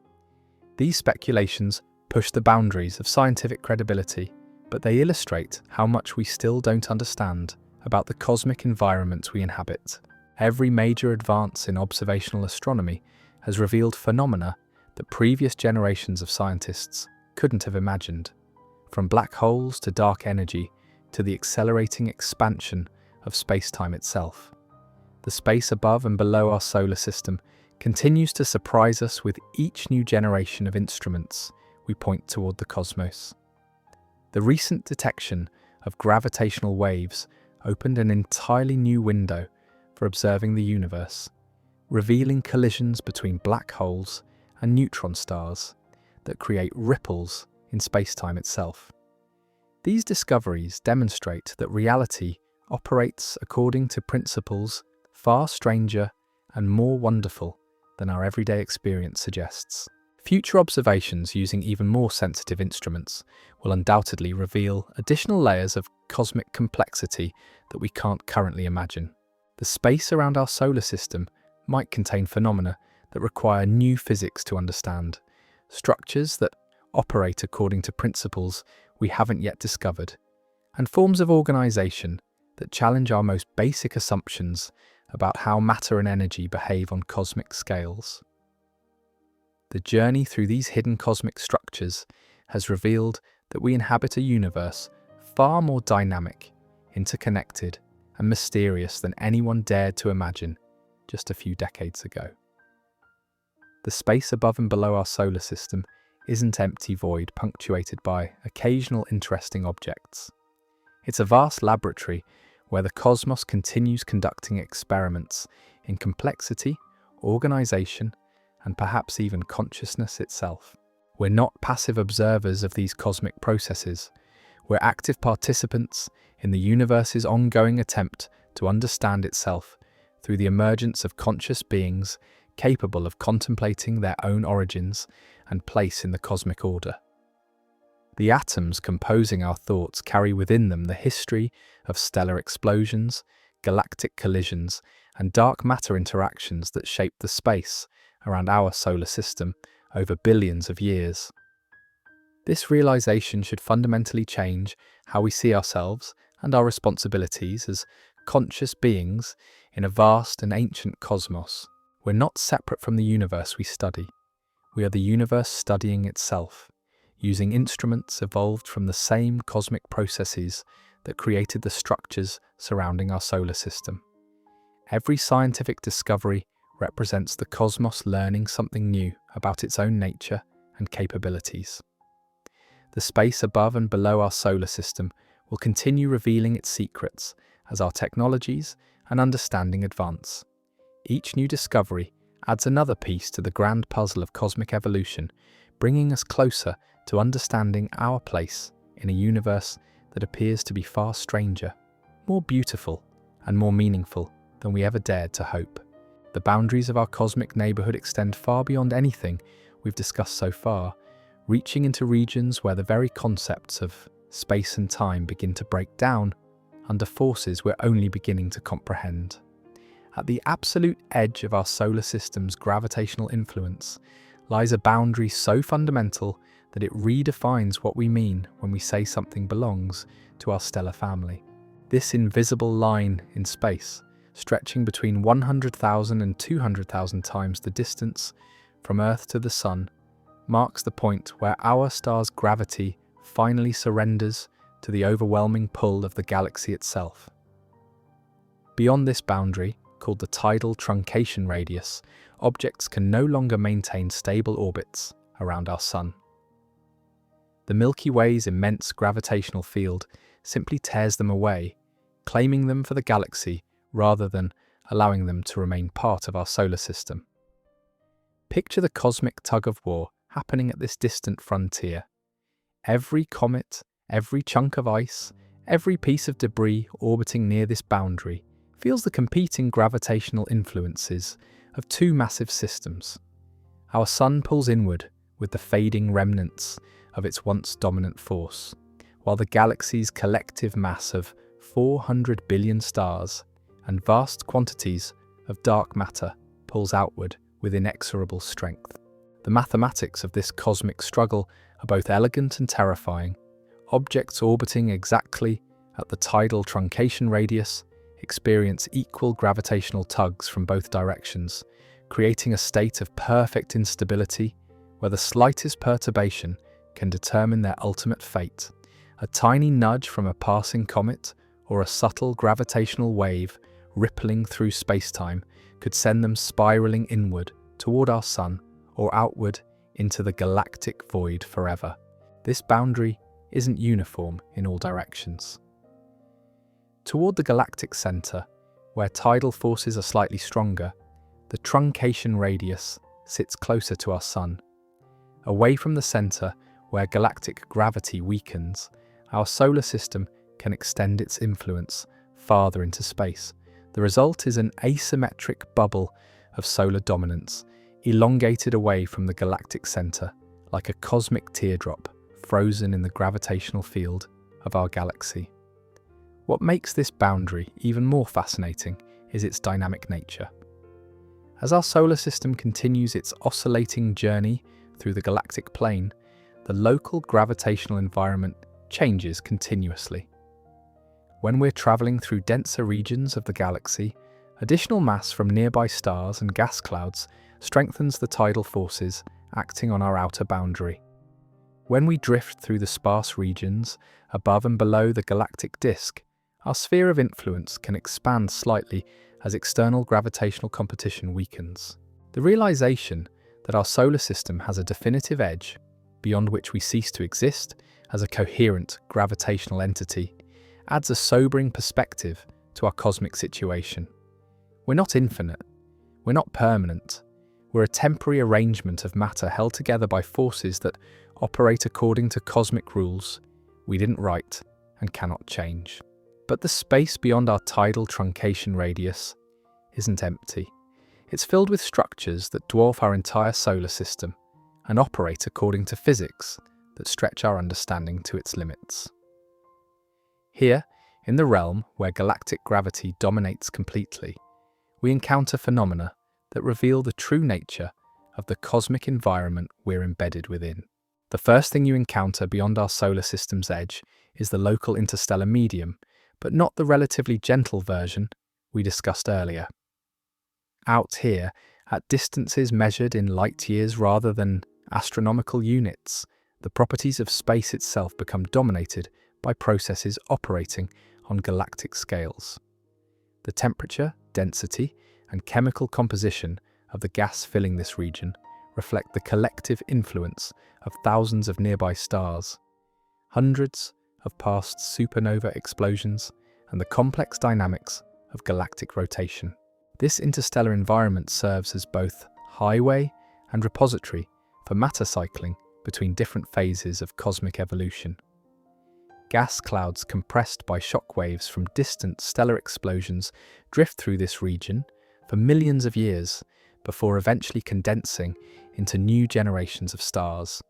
These speculations push the boundaries of scientific credibility, but they illustrate how much we still don't understand about the cosmic environment we inhabit. Every major advance in observational astronomy has revealed phenomena that previous generations of scientists couldn't have imagined, from black holes to dark energy to the accelerating expansion of space-time itself. The space above and below our solar system continues to surprise us with each new generation of instruments we point toward the cosmos. The recent detection of gravitational waves opened an entirely new window for observing the universe, revealing collisions between black holes and neutron stars that create ripples in space-time itself. These discoveries demonstrate that reality operates according to principles far stranger and more wonderful than our everyday experience suggests. Future observations using even more sensitive instruments will undoubtedly reveal additional layers of cosmic complexity that we can't currently imagine. The space around our solar system might contain phenomena that require new physics to understand, structures that operate according to principles we haven't yet discovered, and forms of organization that challenge our most basic assumptions about how matter and energy behave on cosmic scales. The journey through these hidden cosmic structures has revealed that we inhabit a universe far more dynamic, interconnected, and mysterious than anyone dared to imagine just a few decades ago. The space above and below our solar system isn't empty void punctuated by occasional interesting objects. It's a vast laboratory where the cosmos continues conducting experiments in complexity, organization, and perhaps even consciousness itself. We're not passive observers of these cosmic processes. We're active participants in the universe's ongoing attempt to understand itself through the emergence of conscious beings capable of contemplating their own origins and place in the cosmic order. The atoms composing our thoughts carry within them the history of stellar explosions, galactic collisions, and dark matter interactions that shape the space around our solar system over billions of years. This realization should fundamentally change how we see ourselves and our responsibilities as conscious beings in a vast and ancient cosmos. We're not separate from the universe we study. We are the universe studying itself, using instruments evolved from the same cosmic processes that created the structures surrounding our solar system. Every scientific discovery represents the cosmos learning something new about its own nature and capabilities. The space above and below our solar system will continue revealing its secrets as our technologies and understanding advance. Each new discovery adds another piece to the grand puzzle of cosmic evolution, bringing us closer to understanding our place in a universe that appears to be far stranger, more beautiful, and more meaningful than we ever dared to hope. The boundaries of our cosmic neighborhood extend far beyond anything we've discussed so far, reaching into regions where the very concepts of space and time begin to break down under forces we're only beginning to comprehend. At the absolute edge of our solar system's gravitational influence lies a boundary so fundamental that it redefines what we mean when we say something belongs to our stellar family. This invisible line in space, stretching between 100,000 and 200,000 times the distance from Earth to the Sun, marks the point where our star's gravity finally surrenders to the overwhelming pull of the galaxy itself. Beyond this boundary, called the tidal truncation radius, objects can no longer maintain stable orbits around our Sun. The Milky Way's immense gravitational field simply tears them away, claiming them for the galaxy rather than allowing them to remain part of our solar system. Picture the cosmic tug-of-war happening at this distant frontier. Every comet, every chunk of ice, every piece of debris orbiting near this boundary feels the competing gravitational influences of two massive systems. Our Sun pulls inward with the fading remnants of its once dominant force, while the galaxy's collective mass of 400 billion stars and vast quantities of dark matter pulls outward with inexorable strength. The mathematics of this cosmic struggle are both elegant and terrifying. Objects orbiting exactly at the tidal truncation radius experience equal gravitational tugs from both directions, creating a state of perfect instability where the slightest perturbation can determine their ultimate fate. A tiny nudge from a passing comet or a subtle gravitational wave rippling through space-time could send them spiraling inward toward our Sun or outward into the galactic void forever. This boundary isn't uniform in all directions. Toward the galactic center, where tidal forces are slightly stronger, the truncation radius sits closer to our Sun. Away from the center, where galactic gravity weakens, our solar system can extend its influence farther into space. The result is an asymmetric bubble of solar dominance, elongated away from the galactic center, like a cosmic teardrop frozen in the gravitational field of our galaxy. What makes this boundary even more fascinating is its dynamic nature. As our solar system continues its oscillating journey through the galactic plane, the local gravitational environment changes continuously. When we're traveling through denser regions of the galaxy, additional mass from nearby stars and gas clouds strengthens the tidal forces acting on our outer boundary. When we drift through the sparse regions above and below the galactic disk, our sphere of influence can expand slightly as external gravitational competition weakens. The realization that our solar system has a definitive edge beyond which we cease to exist as a coherent gravitational entity adds a sobering perspective to our cosmic situation. We're not infinite. We're not permanent. We're a temporary arrangement of matter held together by forces that operate according to cosmic rules we didn't write and cannot change. But the space beyond our tidal truncation radius isn't empty. It's filled with structures that dwarf our entire solar system and operate according to physics that stretch our understanding to its limits. Here, in the realm where galactic gravity dominates completely, we encounter phenomena that reveal the true nature of the cosmic environment we're embedded within. The first thing you encounter beyond our solar system's edge is the local interstellar medium, but not the relatively gentle version we discussed earlier. Out here, at distances measured in light years rather than astronomical units, the properties of space itself become dominated by processes operating on galactic scales. The temperature, density, and chemical composition of the gas filling this region reflect the collective influence of thousands of nearby stars, hundreds of past supernova explosions, and the complex dynamics of galactic rotation. This interstellar environment serves as both highway and repository for matter cycling between different phases of cosmic evolution. Gas clouds compressed by shock waves from distant stellar explosions drift through this region for millions of years before eventually condensing into new generations of stars.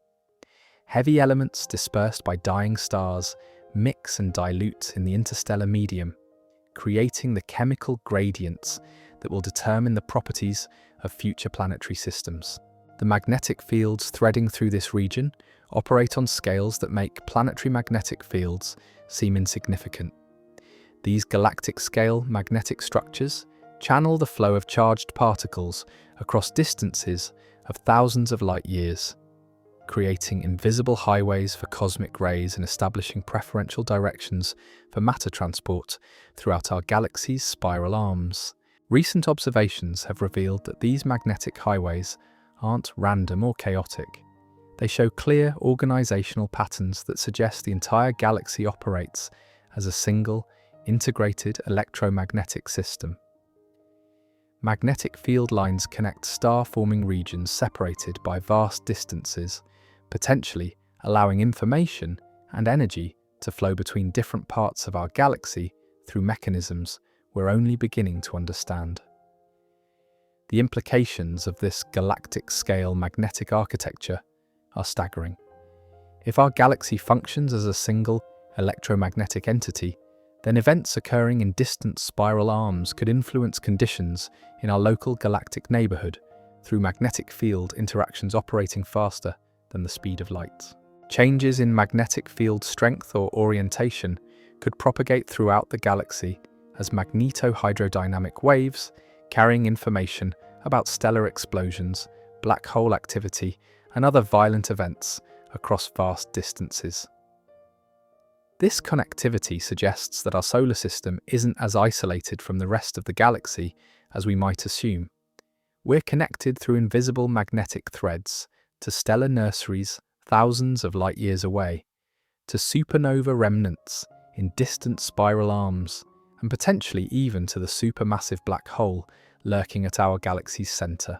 Heavy elements dispersed by dying stars mix and dilute in the interstellar medium, creating the chemical gradients that will determine the properties of future planetary systems. The magnetic fields threading through this region operate on scales that make planetary magnetic fields seem insignificant. These galactic-scale magnetic structures channel the flow of charged particles across distances of thousands of light years. creating invisible highways for cosmic rays and establishing preferential directions for matter transport throughout our galaxy's spiral arms. Recent observations have revealed that these magnetic highways aren't random or chaotic. They show clear organizational patterns that suggest the entire galaxy operates as a single, integrated electromagnetic system. Magnetic field lines connect star-forming regions separated by vast distances, potentially allowing information and energy to flow between different parts of our galaxy through mechanisms we're only beginning to understand. The implications of this galactic-scale magnetic architecture are staggering. If our galaxy functions as a single electromagnetic entity, then events occurring in distant spiral arms could influence conditions in our local galactic neighborhood through magnetic field interactions operating faster than the speed of light. Changes in magnetic field strength or orientation could propagate throughout the galaxy as magnetohydrodynamic waves carrying information about stellar explosions, black hole activity, and other violent events across vast distances. This connectivity suggests that our solar system isn't as isolated from the rest of the galaxy as we might assume. We're connected through invisible magnetic threads to stellar nurseries thousands of light years away, to supernova remnants in distant spiral arms, and potentially even to the supermassive black hole lurking at our galaxy's center.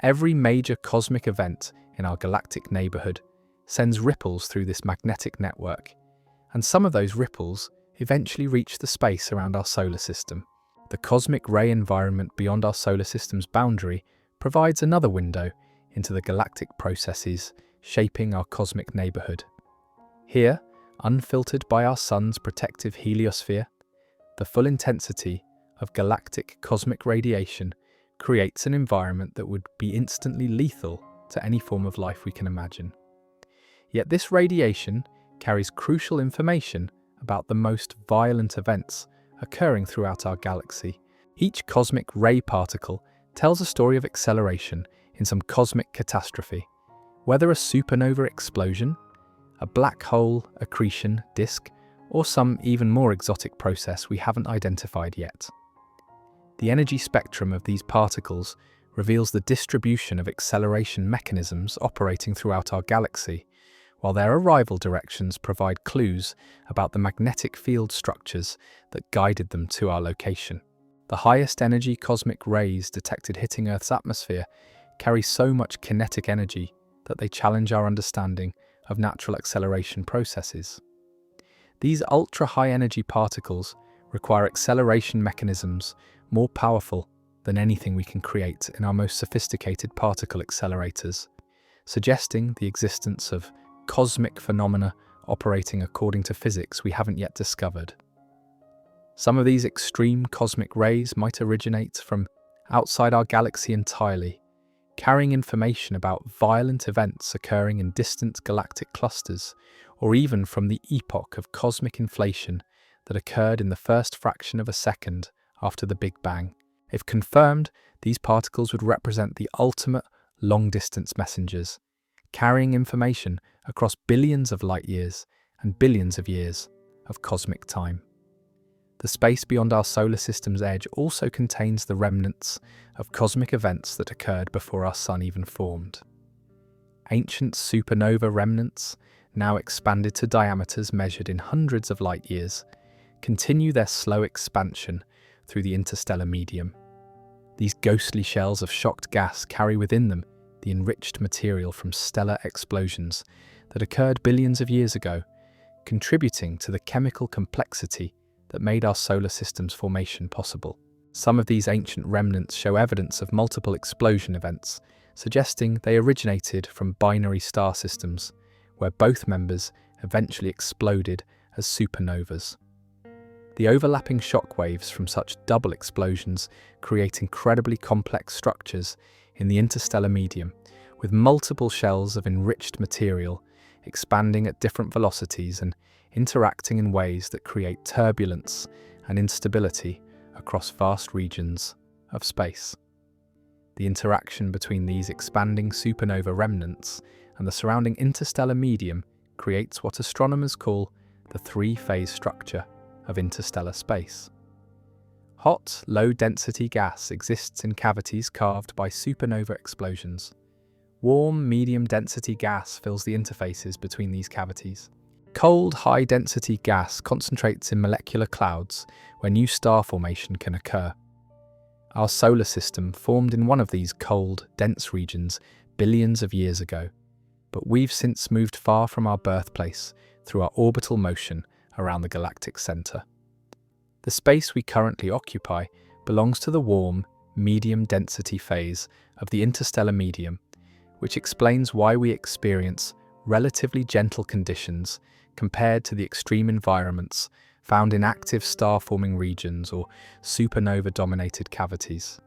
Every major cosmic event in our galactic neighborhood sends ripples through this magnetic network, and some of those ripples eventually reach the space around our solar system. The cosmic ray environment beyond our solar system's boundary provides another window into the galactic processes shaping our cosmic neighborhood. Here, unfiltered by our sun's protective heliosphere, the full intensity of galactic cosmic radiation creates an environment that would be instantly lethal to any form of life we can imagine. Yet this radiation carries crucial information about the most violent events occurring throughout our galaxy. Each cosmic ray particle tells a story of acceleration in some cosmic catastrophe, whether a supernova explosion, a black hole accretion disk, or some even more exotic process we haven't identified yet. The energy spectrum of these particles reveals the distribution of acceleration mechanisms operating throughout our galaxy, while their arrival directions provide clues about the magnetic field structures that guided them to our location. The highest energy cosmic rays detected hitting Earth's atmosphere carry so much kinetic energy that they challenge our understanding of natural acceleration processes. These ultra-high energy particles require acceleration mechanisms more powerful than anything we can create in our most sophisticated particle accelerators, suggesting the existence of cosmic phenomena operating according to physics we haven't yet discovered. Some of these extreme cosmic rays might originate from outside our galaxy entirely, carrying information about violent events occurring in distant galactic clusters, or even from the epoch of cosmic inflation that occurred in the first fraction of a second after the Big Bang. If confirmed, these particles would represent the ultimate long-distance messengers, carrying information across billions of light years and billions of years of cosmic time. The space beyond our solar system's edge also contains the remnants of cosmic events that occurred before our sun even formed. Ancient supernova remnants, now expanded to diameters measured in hundreds of light years, continue their slow expansion through the interstellar medium. These ghostly shells of shocked gas carry within them the enriched material from stellar explosions that occurred billions of years ago, contributing to the chemical complexity that made our solar system's formation possible. Some of these ancient remnants show evidence of multiple explosion events, suggesting they originated from binary star systems, where both members eventually exploded as supernovas. The overlapping shock waves from such double explosions create incredibly complex structures in the interstellar medium, with multiple shells of enriched material expanding at different velocities and interacting in ways that create turbulence and instability across vast regions of space. The interaction between these expanding supernova remnants and the surrounding interstellar medium creates what astronomers call the three-phase structure of interstellar space. Hot, low-density gas exists in cavities carved by supernova explosions. Warm, medium-density gas fills the interfaces between these cavities. Cold, high-density gas concentrates in molecular clouds where new star formation can occur. Our solar system formed in one of these cold, dense regions billions of years ago, but we've since moved far from our birthplace through our orbital motion around the galactic center. The space we currently occupy belongs to the warm, medium-density phase of the interstellar medium, which explains why we experience relatively gentle conditions compared to the extreme environments found in active star-forming regions or supernova-dominated cavities.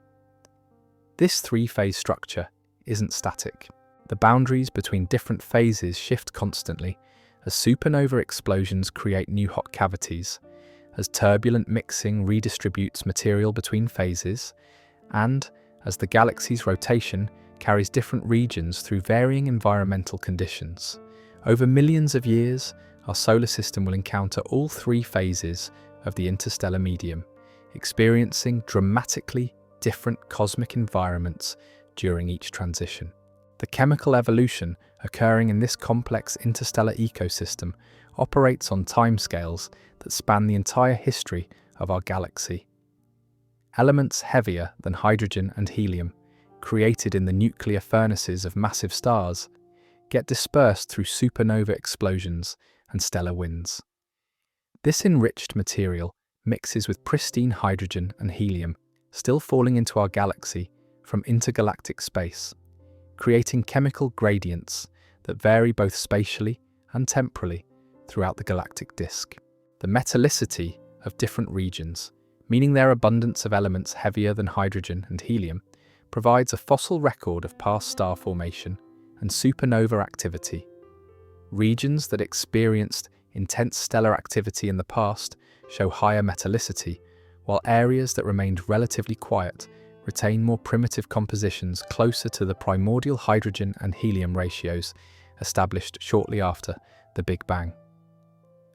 This three-phase structure isn't static. The boundaries between different phases shift constantly as supernova explosions create new hot cavities, as turbulent mixing redistributes material between phases, and as the galaxy's rotation carries different regions through varying environmental conditions. Over millions of years, our solar system will encounter all three phases of the interstellar medium, experiencing dramatically different cosmic environments during each transition. The chemical evolution occurring in this complex interstellar ecosystem operates on timescales that span the entire history of our galaxy. Elements heavier than hydrogen and helium, created in the nuclear furnaces of massive stars, get dispersed through supernova explosions and stellar winds. This enriched material mixes with pristine hydrogen and helium, still falling into our galaxy from intergalactic space, creating chemical gradients that vary both spatially and temporally throughout the galactic disk. The metallicity of different regions, meaning their abundance of elements heavier than hydrogen and helium, provides a fossil record of past star formation and supernova activity. Regions that experienced intense stellar activity in the past show higher metallicity, while areas that remained relatively quiet retain more primitive compositions closer to the primordial hydrogen and helium ratios established shortly after the Big Bang.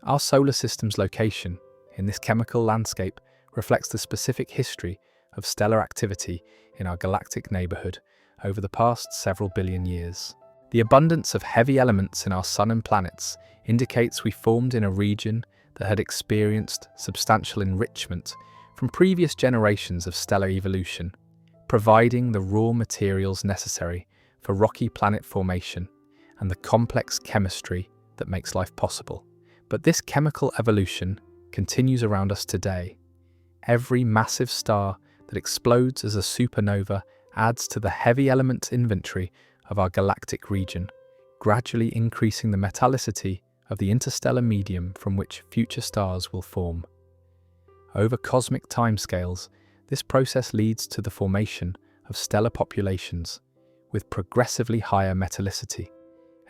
Our solar system's location in this chemical landscape reflects the specific history of stellar activity in our galactic neighborhood over the past several billion years. The abundance of heavy elements in our sun and planets indicates we formed in a region that had experienced substantial enrichment from previous generations of stellar evolution, providing the raw materials necessary for rocky planet formation and the complex chemistry that makes life possible. But this chemical evolution continues around us today. Every massive star that explodes as a supernova adds to the heavy element inventory of our galactic region, gradually increasing the metallicity of the interstellar medium from which future stars will form. Over cosmic timescales, this process leads to the formation of stellar populations with progressively higher metallicity,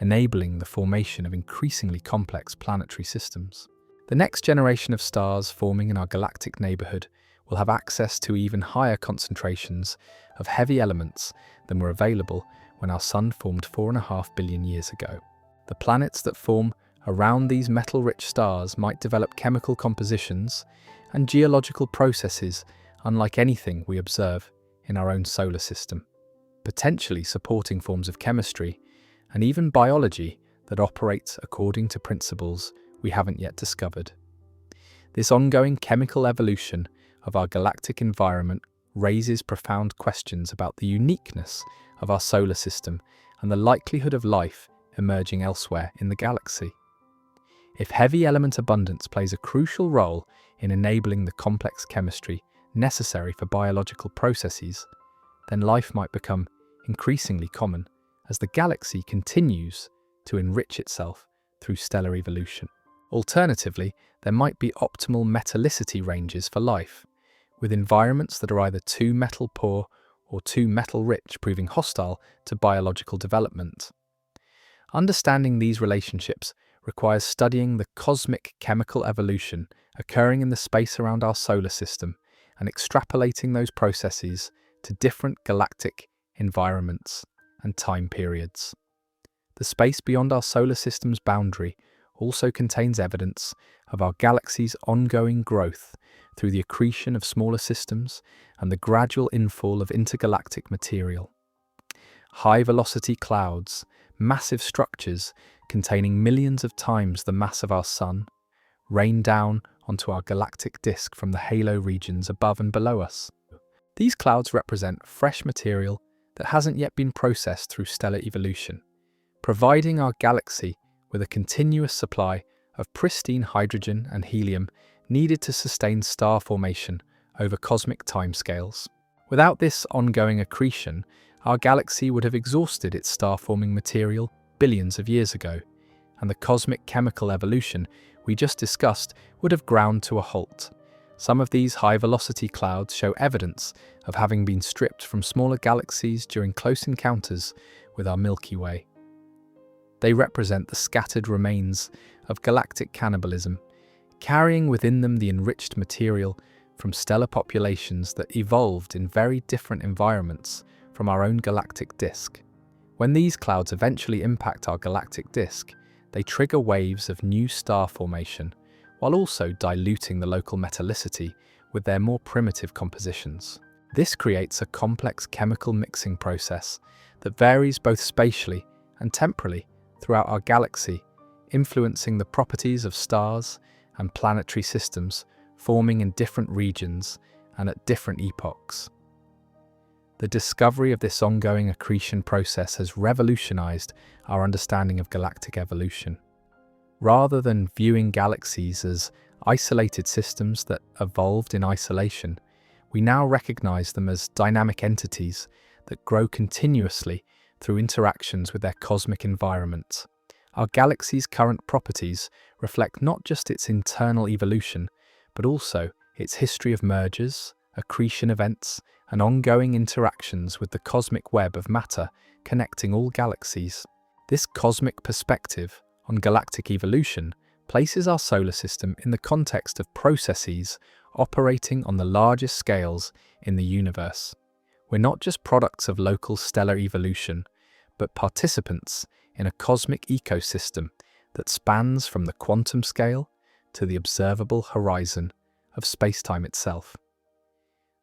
enabling the formation of increasingly complex planetary systems. The next generation of stars forming in our galactic neighborhood will have access to even higher concentrations of heavy elements than were available when our Sun formed 4.5 billion years ago. The planets that form around these metal-rich stars might develop chemical compositions and geological processes unlike anything we observe in our own solar system, potentially supporting forms of chemistry and even biology that operates according to principles we haven't yet discovered. This ongoing chemical evolution of our galactic environment raises profound questions about the uniqueness of our solar system and the likelihood of life emerging elsewhere in the galaxy. If heavy element abundance plays a crucial role in enabling the complex chemistry necessary for biological processes, then life might become increasingly common as the galaxy continues to enrich itself through stellar evolution. Alternatively, there might be optimal metallicity ranges for life, with environments that are either too metal poor or too metal rich proving hostile to biological development. Understanding these relationships requires studying the cosmic chemical evolution occurring in the space around our solar system and extrapolating those processes to different galactic environments and time periods. The space beyond our solar system's boundary also contains evidence of our galaxy's ongoing growth through the accretion of smaller systems and the gradual infall of intergalactic material. High-velocity clouds, massive structures containing millions of times the mass of our Sun, rain down onto our galactic disk from the halo regions above and below us. These clouds represent fresh material that hasn't yet been processed through stellar evolution, providing our galaxy with a continuous supply of pristine hydrogen and helium needed to sustain star formation over cosmic timescales. Without this ongoing accretion, our galaxy would have exhausted its star-forming material billions of years ago, and the cosmic chemical evolution we just discussed would have ground to a halt. Some of these high-velocity clouds show evidence of having been stripped from smaller galaxies during close encounters with our Milky Way. They represent the scattered remains of galactic cannibalism, carrying within them the enriched material from stellar populations that evolved in very different environments from our own galactic disk. When these clouds eventually impact our galactic disk, they trigger waves of new star formation, while also diluting the local metallicity with their more primitive compositions. This creates a complex chemical mixing process that varies both spatially and temporally throughout our galaxy, influencing the properties of stars and planetary systems forming in different regions and at different epochs. The discovery of this ongoing accretion process has revolutionized our understanding of galactic evolution. Rather than viewing galaxies as isolated systems that evolved in isolation, we now recognize them as dynamic entities that grow continuously through interactions with their cosmic environment. Our galaxy's current properties reflect not just its internal evolution, but also its history of mergers, accretion events, and ongoing interactions with the cosmic web of matter connecting all galaxies. This cosmic perspective on galactic evolution places our solar system in the context of processes operating on the largest scales in the universe. We're not just products of local stellar evolution, but participants in a cosmic ecosystem that spans from the quantum scale to the observable horizon of space-time itself.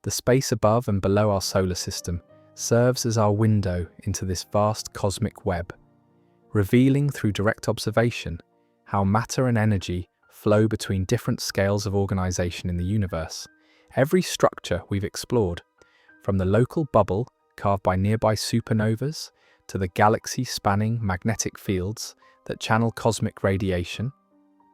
The space above and below our solar system serves as our window into this vast cosmic web, revealing through direct observation how matter and energy flow between different scales of organization in the universe. Every structure we've explored, from the local bubble carved by nearby supernovas to the galaxy-spanning magnetic fields that channel cosmic radiation,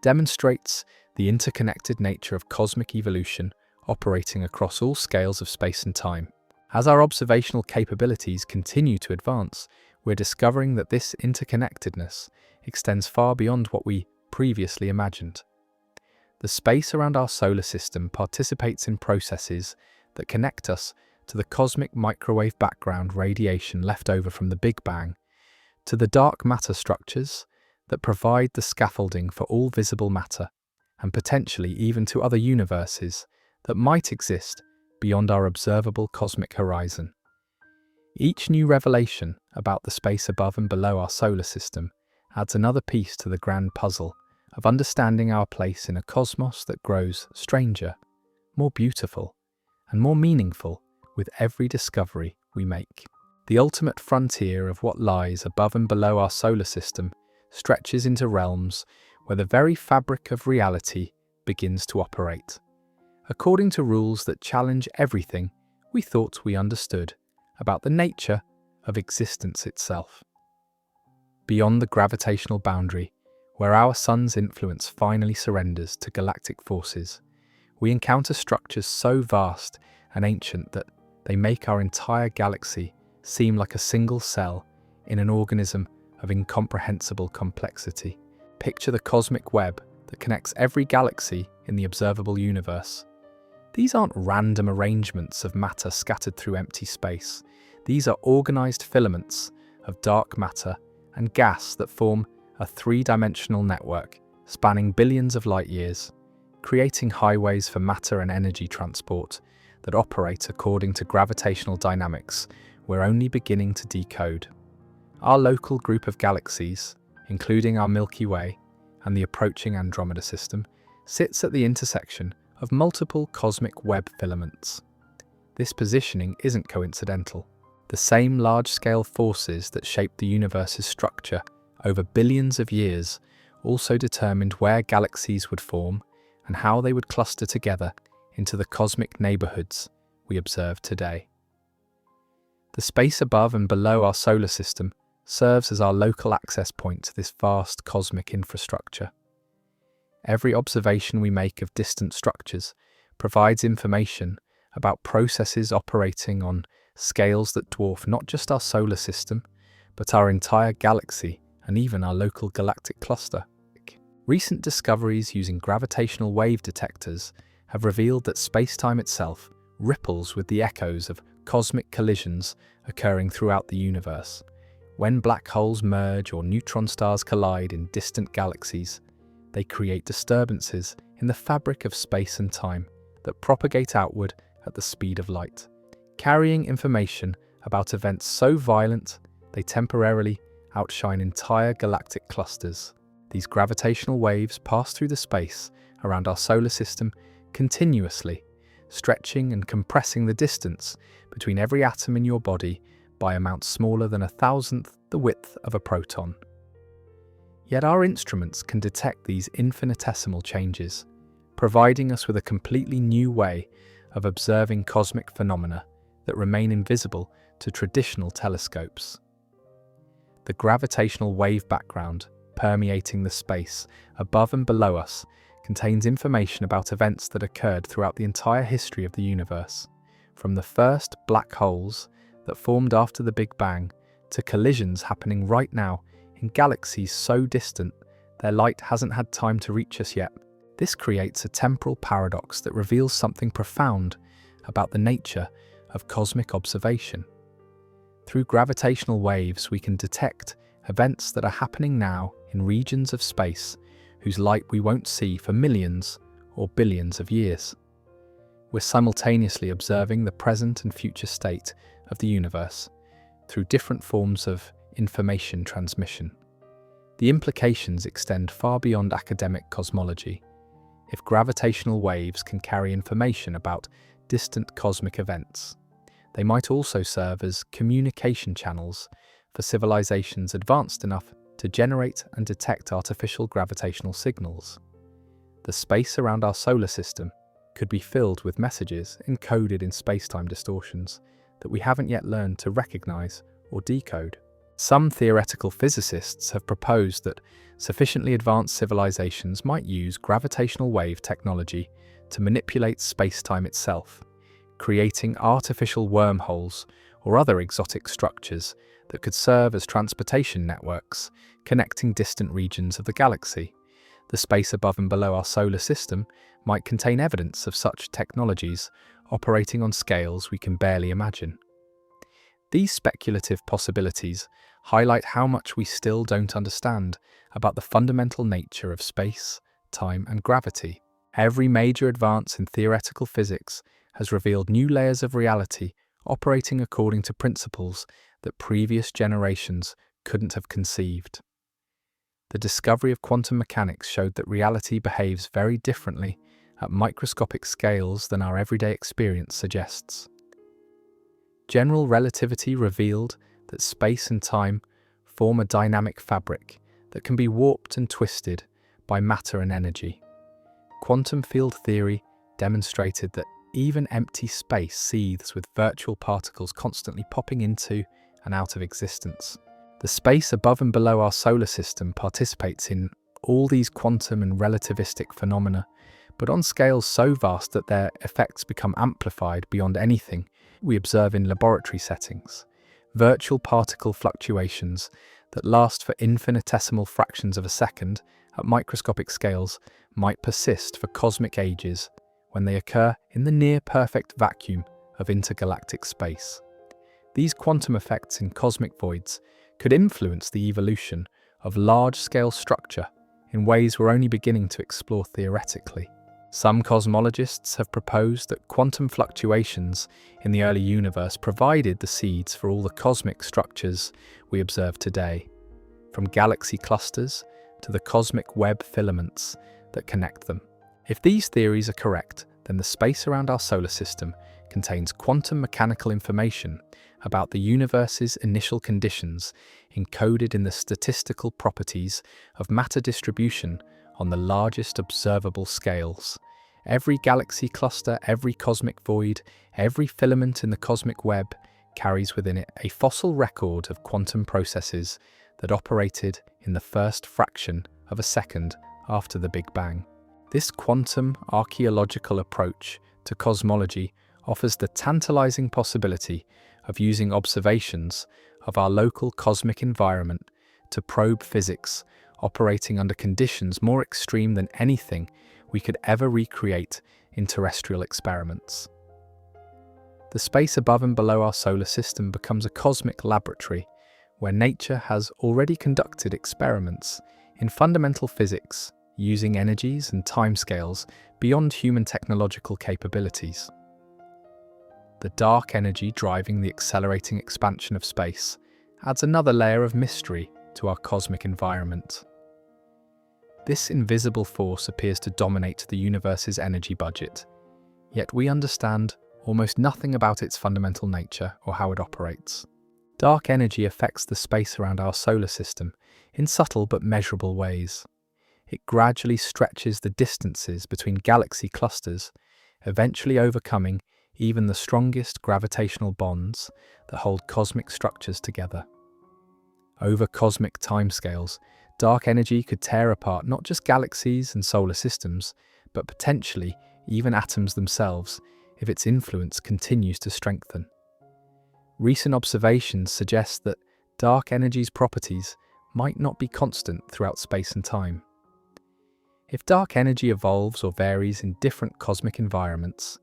demonstrates the interconnected nature of cosmic evolution operating across all scales of space and time. As our observational capabilities continue to advance, we're discovering that this interconnectedness extends far beyond what we previously imagined. The space around our solar system participates in processes that connect us to the cosmic microwave background radiation left over from the Big Bang, to the dark matter structures that provide the scaffolding for all visible matter, and potentially even to other universes that might exist beyond our observable cosmic horizon. Each new revelation about the space above and below our solar system adds another piece to the grand puzzle of understanding our place in a cosmos that grows stranger, more beautiful, and more meaningful with every discovery we make. The ultimate frontier of what lies above and below our solar system stretches into realms where the very fabric of reality begins to operate, according to rules that challenge everything we thought we understood about the nature of existence itself. Beyond the gravitational boundary, where our sun's influence finally surrenders to galactic forces, we encounter structures so vast and ancient that they make our entire galaxy seem like a single cell in an organism of incomprehensible complexity. Picture the cosmic web that connects every galaxy in the observable universe. These aren't random arrangements of matter scattered through empty space. These are organized filaments of dark matter and gas that form a three-dimensional network spanning billions of light years, creating highways for matter and energy transport that operate according to gravitational dynamics we're only beginning to decode. Our local group of galaxies, including our Milky Way and the approaching Andromeda system, sits at the intersection of multiple cosmic web filaments. This positioning isn't coincidental. The same large-scale forces that shaped the universe's structure over billions of years also determined where galaxies would form and how they would cluster together into the cosmic neighborhoods we observe today. The space above and below our solar system serves as our local access point to this vast cosmic infrastructure. Every observation we make of distant structures provides information about processes operating on scales that dwarf not just our solar system, but our entire galaxy and even our local galactic cluster. Recent discoveries using gravitational wave detectors have revealed that space-time itself ripples with the echoes of cosmic collisions occurring throughout the universe. When black holes merge or neutron stars collide in distant galaxies, they create disturbances in the fabric of space and time that propagate outward at the speed of light, carrying information about events so violent they temporarily outshine entire galactic clusters. These gravitational waves pass through the space around our solar system continuously, stretching and compressing the distance between every atom in your body by amounts smaller than 1,000th the width of a proton. Yet our instruments can detect these infinitesimal changes, providing us with a completely new way of observing cosmic phenomena that remain invisible to traditional telescopes. The gravitational wave background permeating the space above and below us contains information about events that occurred throughout the entire history of the universe, from the first black holes that formed after the Big Bang to collisions happening right now in galaxies so distant their light hasn't had time to reach us yet. This creates a temporal paradox that reveals something profound about the nature of cosmic observation. Through gravitational waves, we can detect events that are happening now in regions of space whose light we won't see for millions or billions of years. We're simultaneously observing the present and future state of the universe through different forms of information transmission. The implications extend far beyond academic cosmology. If gravitational waves can carry information about distant cosmic events, they might also serve as communication channels for civilizations advanced enough to generate and detect artificial gravitational signals. The space around our solar system could be filled with messages encoded in space-time distortions that we haven't yet learned to recognize or decode. Some theoretical physicists have proposed that sufficiently advanced civilizations might use gravitational wave technology to manipulate space-time itself, creating artificial wormholes or other exotic structures that could serve as transportation networks connecting distant regions of the galaxy. The space above and below our solar system might contain evidence of such technologies operating on scales we can barely imagine. These speculative possibilities highlight how much we still don't understand about the fundamental nature of space, time, and gravity. Every major advance in theoretical physics has revealed new layers of reality operating according to principles that previous generations couldn't have conceived. The discovery of quantum mechanics showed that reality behaves very differently at microscopic scales than our everyday experience suggests. General relativity revealed that space and time form a dynamic fabric that can be warped and twisted by matter and energy. Quantum field theory demonstrated that even empty space seethes with virtual particles constantly popping into and out of existence. The space above and below our solar system participates in all these quantum and relativistic phenomena, but on scales so vast that their effects become amplified beyond anything we observe in laboratory settings. Virtual particle fluctuations that last for infinitesimal fractions of a second at microscopic scales might persist for cosmic ages when they occur in the near-perfect vacuum of intergalactic space. These quantum effects in cosmic voids could influence the evolution of large-scale structure in ways we're only beginning to explore theoretically. Some cosmologists have proposed that quantum fluctuations in the early universe provided the seeds for all the cosmic structures we observe today, from galaxy clusters to the cosmic web filaments that connect them. If these theories are correct, then the space around our solar system contains quantum mechanical information about the universe's initial conditions encoded in the statistical properties of matter distribution on the largest observable scales. Every galaxy cluster, every cosmic void, every filament in the cosmic web carries within it a fossil record of quantum processes that operated in the first fraction of a second after the Big Bang. This quantum archaeological approach to cosmology offers the tantalizing possibility of using observations of our local cosmic environment to probe physics operating under conditions more extreme than anything we could ever recreate in terrestrial experiments. The space above and below our solar system becomes a cosmic laboratory where nature has already conducted experiments in fundamental physics using energies and timescales beyond human technological capabilities. The dark energy driving the accelerating expansion of space adds another layer of mystery to our cosmic environment. This invisible force appears to dominate the universe's energy budget, yet we understand almost nothing about its fundamental nature or how it operates. Dark energy affects the space around our solar system in subtle but measurable ways. It gradually stretches the distances between galaxy clusters, eventually overcoming even the strongest gravitational bonds that hold cosmic structures together. Over cosmic timescales, dark energy could tear apart not just galaxies and solar systems, but potentially even atoms themselves if its influence continues to strengthen. Recent observations suggest that dark energy's properties might not be constant throughout space and time. If dark energy evolves or varies in different cosmic environments,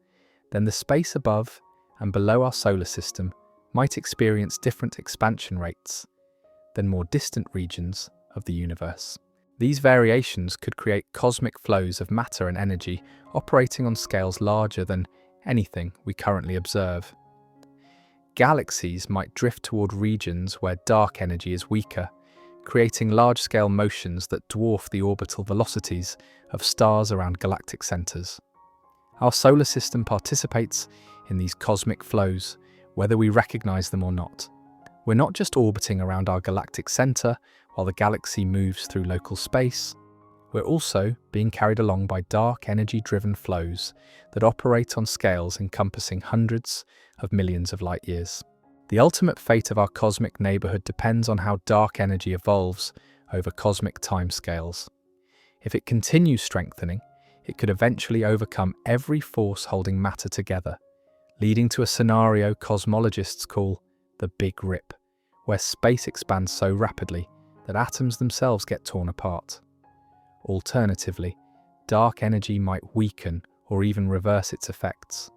then the space above and below our solar system might experience different expansion rates than more distant regions of the universe. These variations could create cosmic flows of matter and energy operating on scales larger than anything we currently observe. Galaxies might drift toward regions where dark energy is weaker, creating large-scale motions that dwarf the orbital velocities of stars around galactic centers. Our solar system participates in these cosmic flows, whether we recognize them or not. We're not just orbiting around our galactic center while the galaxy moves through local space. We're also being carried along by dark energy-driven flows that operate on scales encompassing hundreds of millions of light years. The ultimate fate of our cosmic neighborhood depends on how dark energy evolves over cosmic timescales. If it continues strengthening, it could eventually overcome every force holding matter together, leading to a scenario cosmologists call the Big Rip, where space expands so rapidly that atoms themselves get torn apart. Alternatively, dark energy might weaken or even reverse its effects,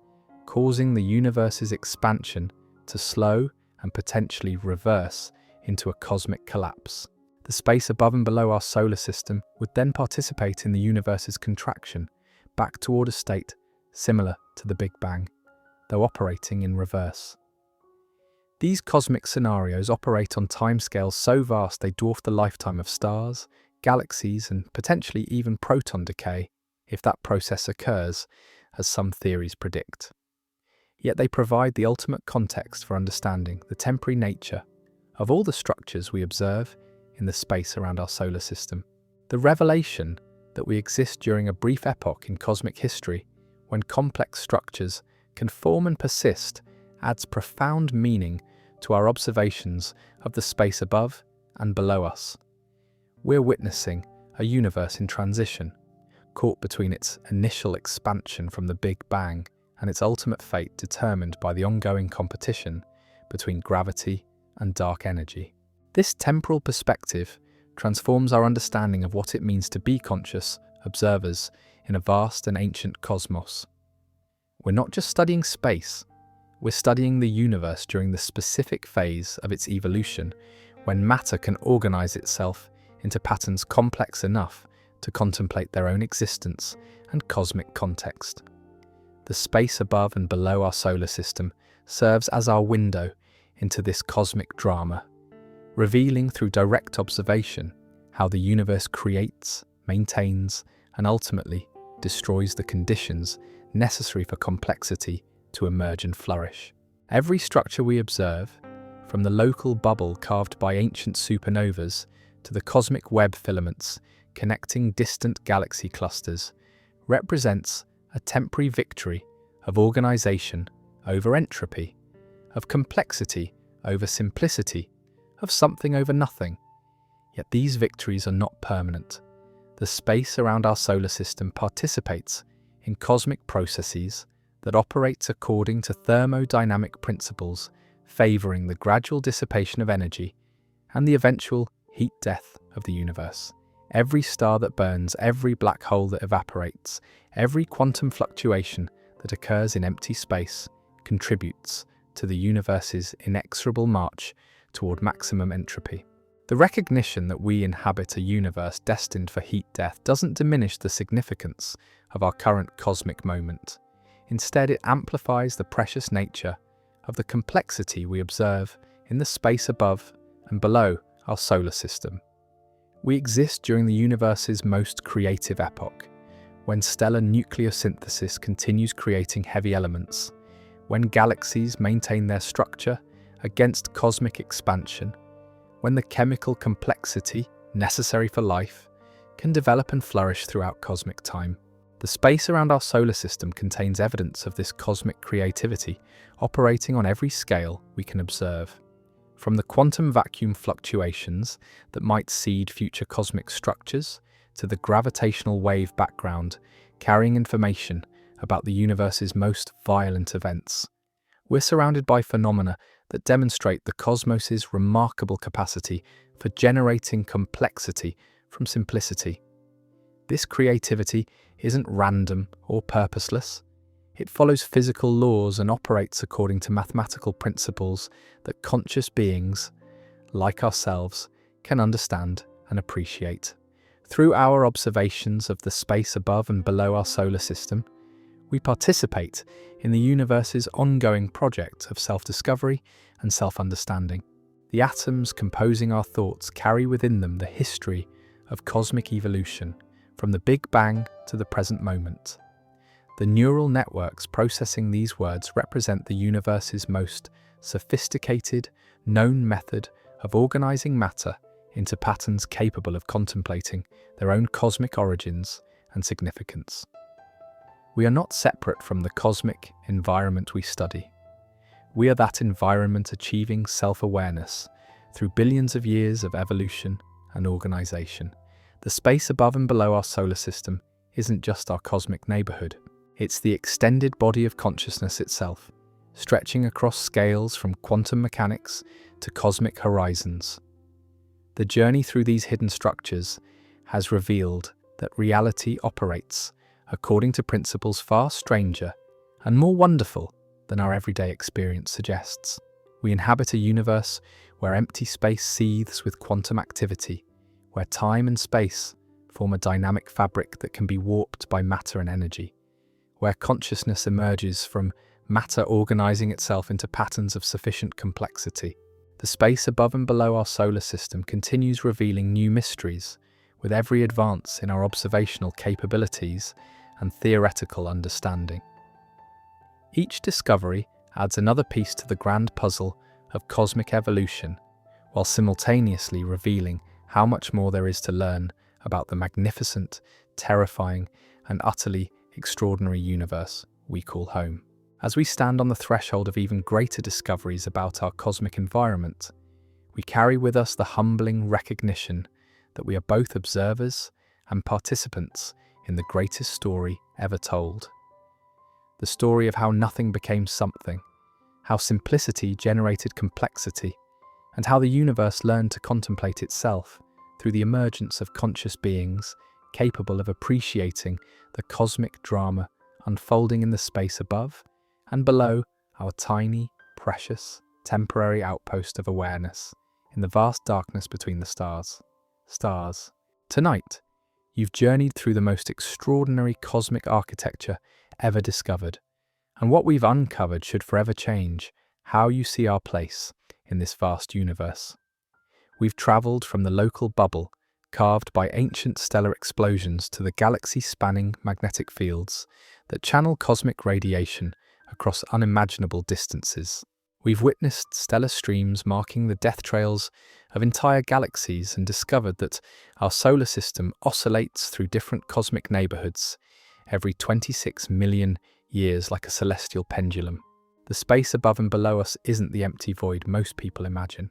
causing the universe's expansion to slow and potentially reverse into a cosmic collapse. The space above and below our solar system would then participate in the universe's contraction, back toward a state similar to the Big Bang, though operating in reverse. These cosmic scenarios operate on timescales so vast they dwarf the lifetime of stars, galaxies, and potentially even proton decay, if that process occurs, as some theories predict. Yet they provide the ultimate context for understanding the temporary nature of all the structures we observe in the space around our solar system. The revelation that we exist during a brief epoch in cosmic history, when complex structures can form and persist, adds profound meaning to our observations of the space above and below us. We're witnessing a universe in transition, caught between its initial expansion from the Big Bang and its ultimate fate determined by the ongoing competition between gravity and dark energy. This temporal perspective transforms our understanding of what it means to be conscious observers in a vast and ancient cosmos. We're not just studying space, we're studying the universe during the specific phase of its evolution, when matter can organize itself into patterns complex enough to contemplate their own existence and cosmic context. The space above and below our solar system serves as our window into this cosmic drama, revealing through direct observation how the universe creates, maintains, and ultimately destroys the conditions necessary for complexity to emerge and flourish. Every structure we observe, from the local bubble carved by ancient supernovas to the cosmic web filaments connecting distant galaxy clusters, represents a temporary victory of organization over entropy, of complexity over simplicity, of something over nothing. Yet these victories are not permanent. The space around our solar system participates in cosmic processes that operate according to thermodynamic principles, favoring the gradual dissipation of energy and the eventual heat death of the universe. Every star that burns, every black hole that evaporates, every quantum fluctuation that occurs in empty space contributes to the universe's inexorable march toward maximum entropy. The recognition that we inhabit a universe destined for heat death doesn't diminish the significance of our current cosmic moment. Instead, it amplifies the precious nature of the complexity we observe in the space above and below our solar system. We exist during the universe's most creative epoch, when stellar nucleosynthesis continues creating heavy elements, when galaxies maintain their structure against cosmic expansion, when the chemical complexity necessary for life can develop and flourish throughout cosmic time. The space around our solar system contains evidence of this cosmic creativity operating on every scale we can observe. From the quantum vacuum fluctuations that might seed future cosmic structures, to the gravitational wave background carrying information about the universe's most violent events, we're surrounded by phenomena that demonstrate the cosmos's remarkable capacity for generating complexity from simplicity. This creativity isn't random or purposeless. It follows physical laws and operates according to mathematical principles that conscious beings, like ourselves, can understand and appreciate. Through our observations of the space above and below our solar system, we participate in the universe's ongoing project of self-discovery and self-understanding. The atoms composing our thoughts carry within them the history of cosmic evolution, from the Big Bang to the present moment. The neural networks processing these words represent the universe's most sophisticated, known method of organizing matter into patterns capable of contemplating their own cosmic origins and significance. We are not separate from the cosmic environment we study. We are that environment achieving self-awareness through billions of years of evolution and organization. The space above and below our solar system isn't just our cosmic neighborhood. It's the extended body of consciousness itself, stretching across scales from quantum mechanics to cosmic horizons. The journey through these hidden structures has revealed that reality operates according to principles far stranger and more wonderful than our everyday experience suggests. We inhabit a universe where empty space seethes with quantum activity, where time and space form a dynamic fabric that can be warped by matter and energy, where consciousness emerges from matter organizing itself into patterns of sufficient complexity. The space above and below our solar system continues revealing new mysteries with every advance in our observational capabilities and theoretical understanding. Each discovery adds another piece to the grand puzzle of cosmic evolution, while simultaneously revealing how much more there is to learn about the magnificent, terrifying, and utterly extraordinary universe we call home. As we stand on the threshold of even greater discoveries about our cosmic environment, we carry with us the humbling recognition that we are both observers and participants in the greatest story ever told. The story of how nothing became something, how simplicity generated complexity, and how the universe learned to contemplate itself through the emergence of conscious beings capable of appreciating the cosmic drama unfolding in the space above and below our tiny, precious, temporary outpost of awareness in the vast darkness between the stars. Tonight, You've journeyed through the most extraordinary cosmic architecture ever discovered, and what we've uncovered should forever change how you see our place in this vast universe. We've travelled from the local bubble, carved by ancient stellar explosions, to the galaxy-spanning magnetic fields that channel cosmic radiation across unimaginable distances. We've witnessed stellar streams marking the death trails of entire galaxies and discovered that our solar system oscillates through different cosmic neighborhoods every 26 million years like a celestial pendulum. The space above and below us isn't the empty void most people imagine.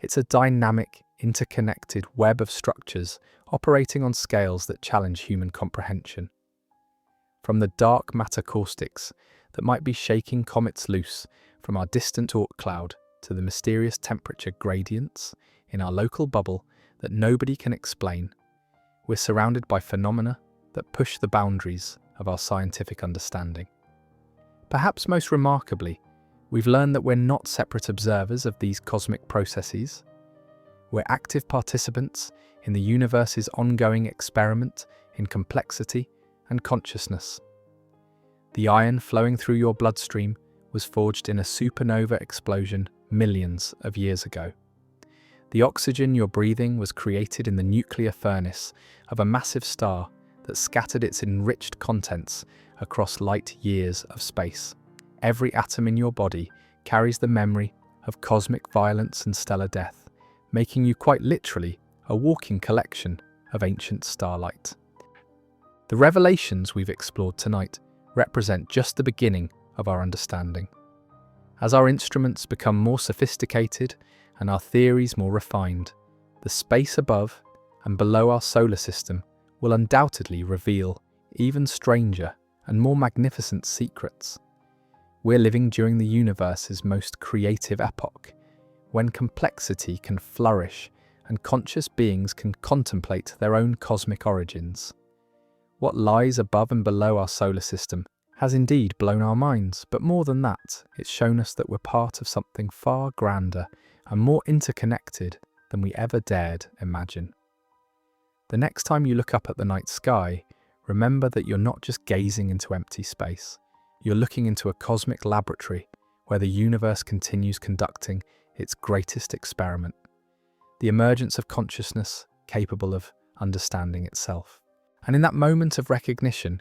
It's a dynamic, interconnected web of structures operating on scales that challenge human comprehension. From the dark matter caustics that might be shaking comets loose from our distant Oort Cloud to the mysterious temperature gradients in our local bubble that nobody can explain, we're surrounded by phenomena that push the boundaries of our scientific understanding. Perhaps most remarkably, we've learned that we're not separate observers of these cosmic processes. We're active participants in the universe's ongoing experiment in complexity and consciousness. The iron flowing through your bloodstream was forged in a supernova explosion millions of years ago. The oxygen you're breathing was created in the nuclear furnace of a massive star that scattered its enriched contents across light years of space. Every atom in your body carries the memory of cosmic violence and stellar death, making you quite literally a walking collection of ancient starlight. The revelations we've explored tonight represent just the beginning of our understanding. As our instruments become more sophisticated and our theories more refined, the space above and below our solar system will undoubtedly reveal even stranger and more magnificent secrets. We're living during the universe's most creative epoch, when complexity can flourish and conscious beings can contemplate their own cosmic origins. What lies above and below our solar system has indeed blown our minds, but more than that, it's shown us that we're part of something far grander and more interconnected than we ever dared imagine. The next time you look up at the night sky, remember that you're not just gazing into empty space. You're looking into a cosmic laboratory where the universe continues conducting its greatest experiment, the emergence of consciousness capable of understanding itself. And in that moment of recognition,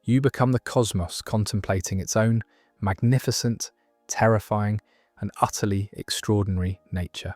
you become the cosmos contemplating its own magnificent, terrifying, and utterly extraordinary nature.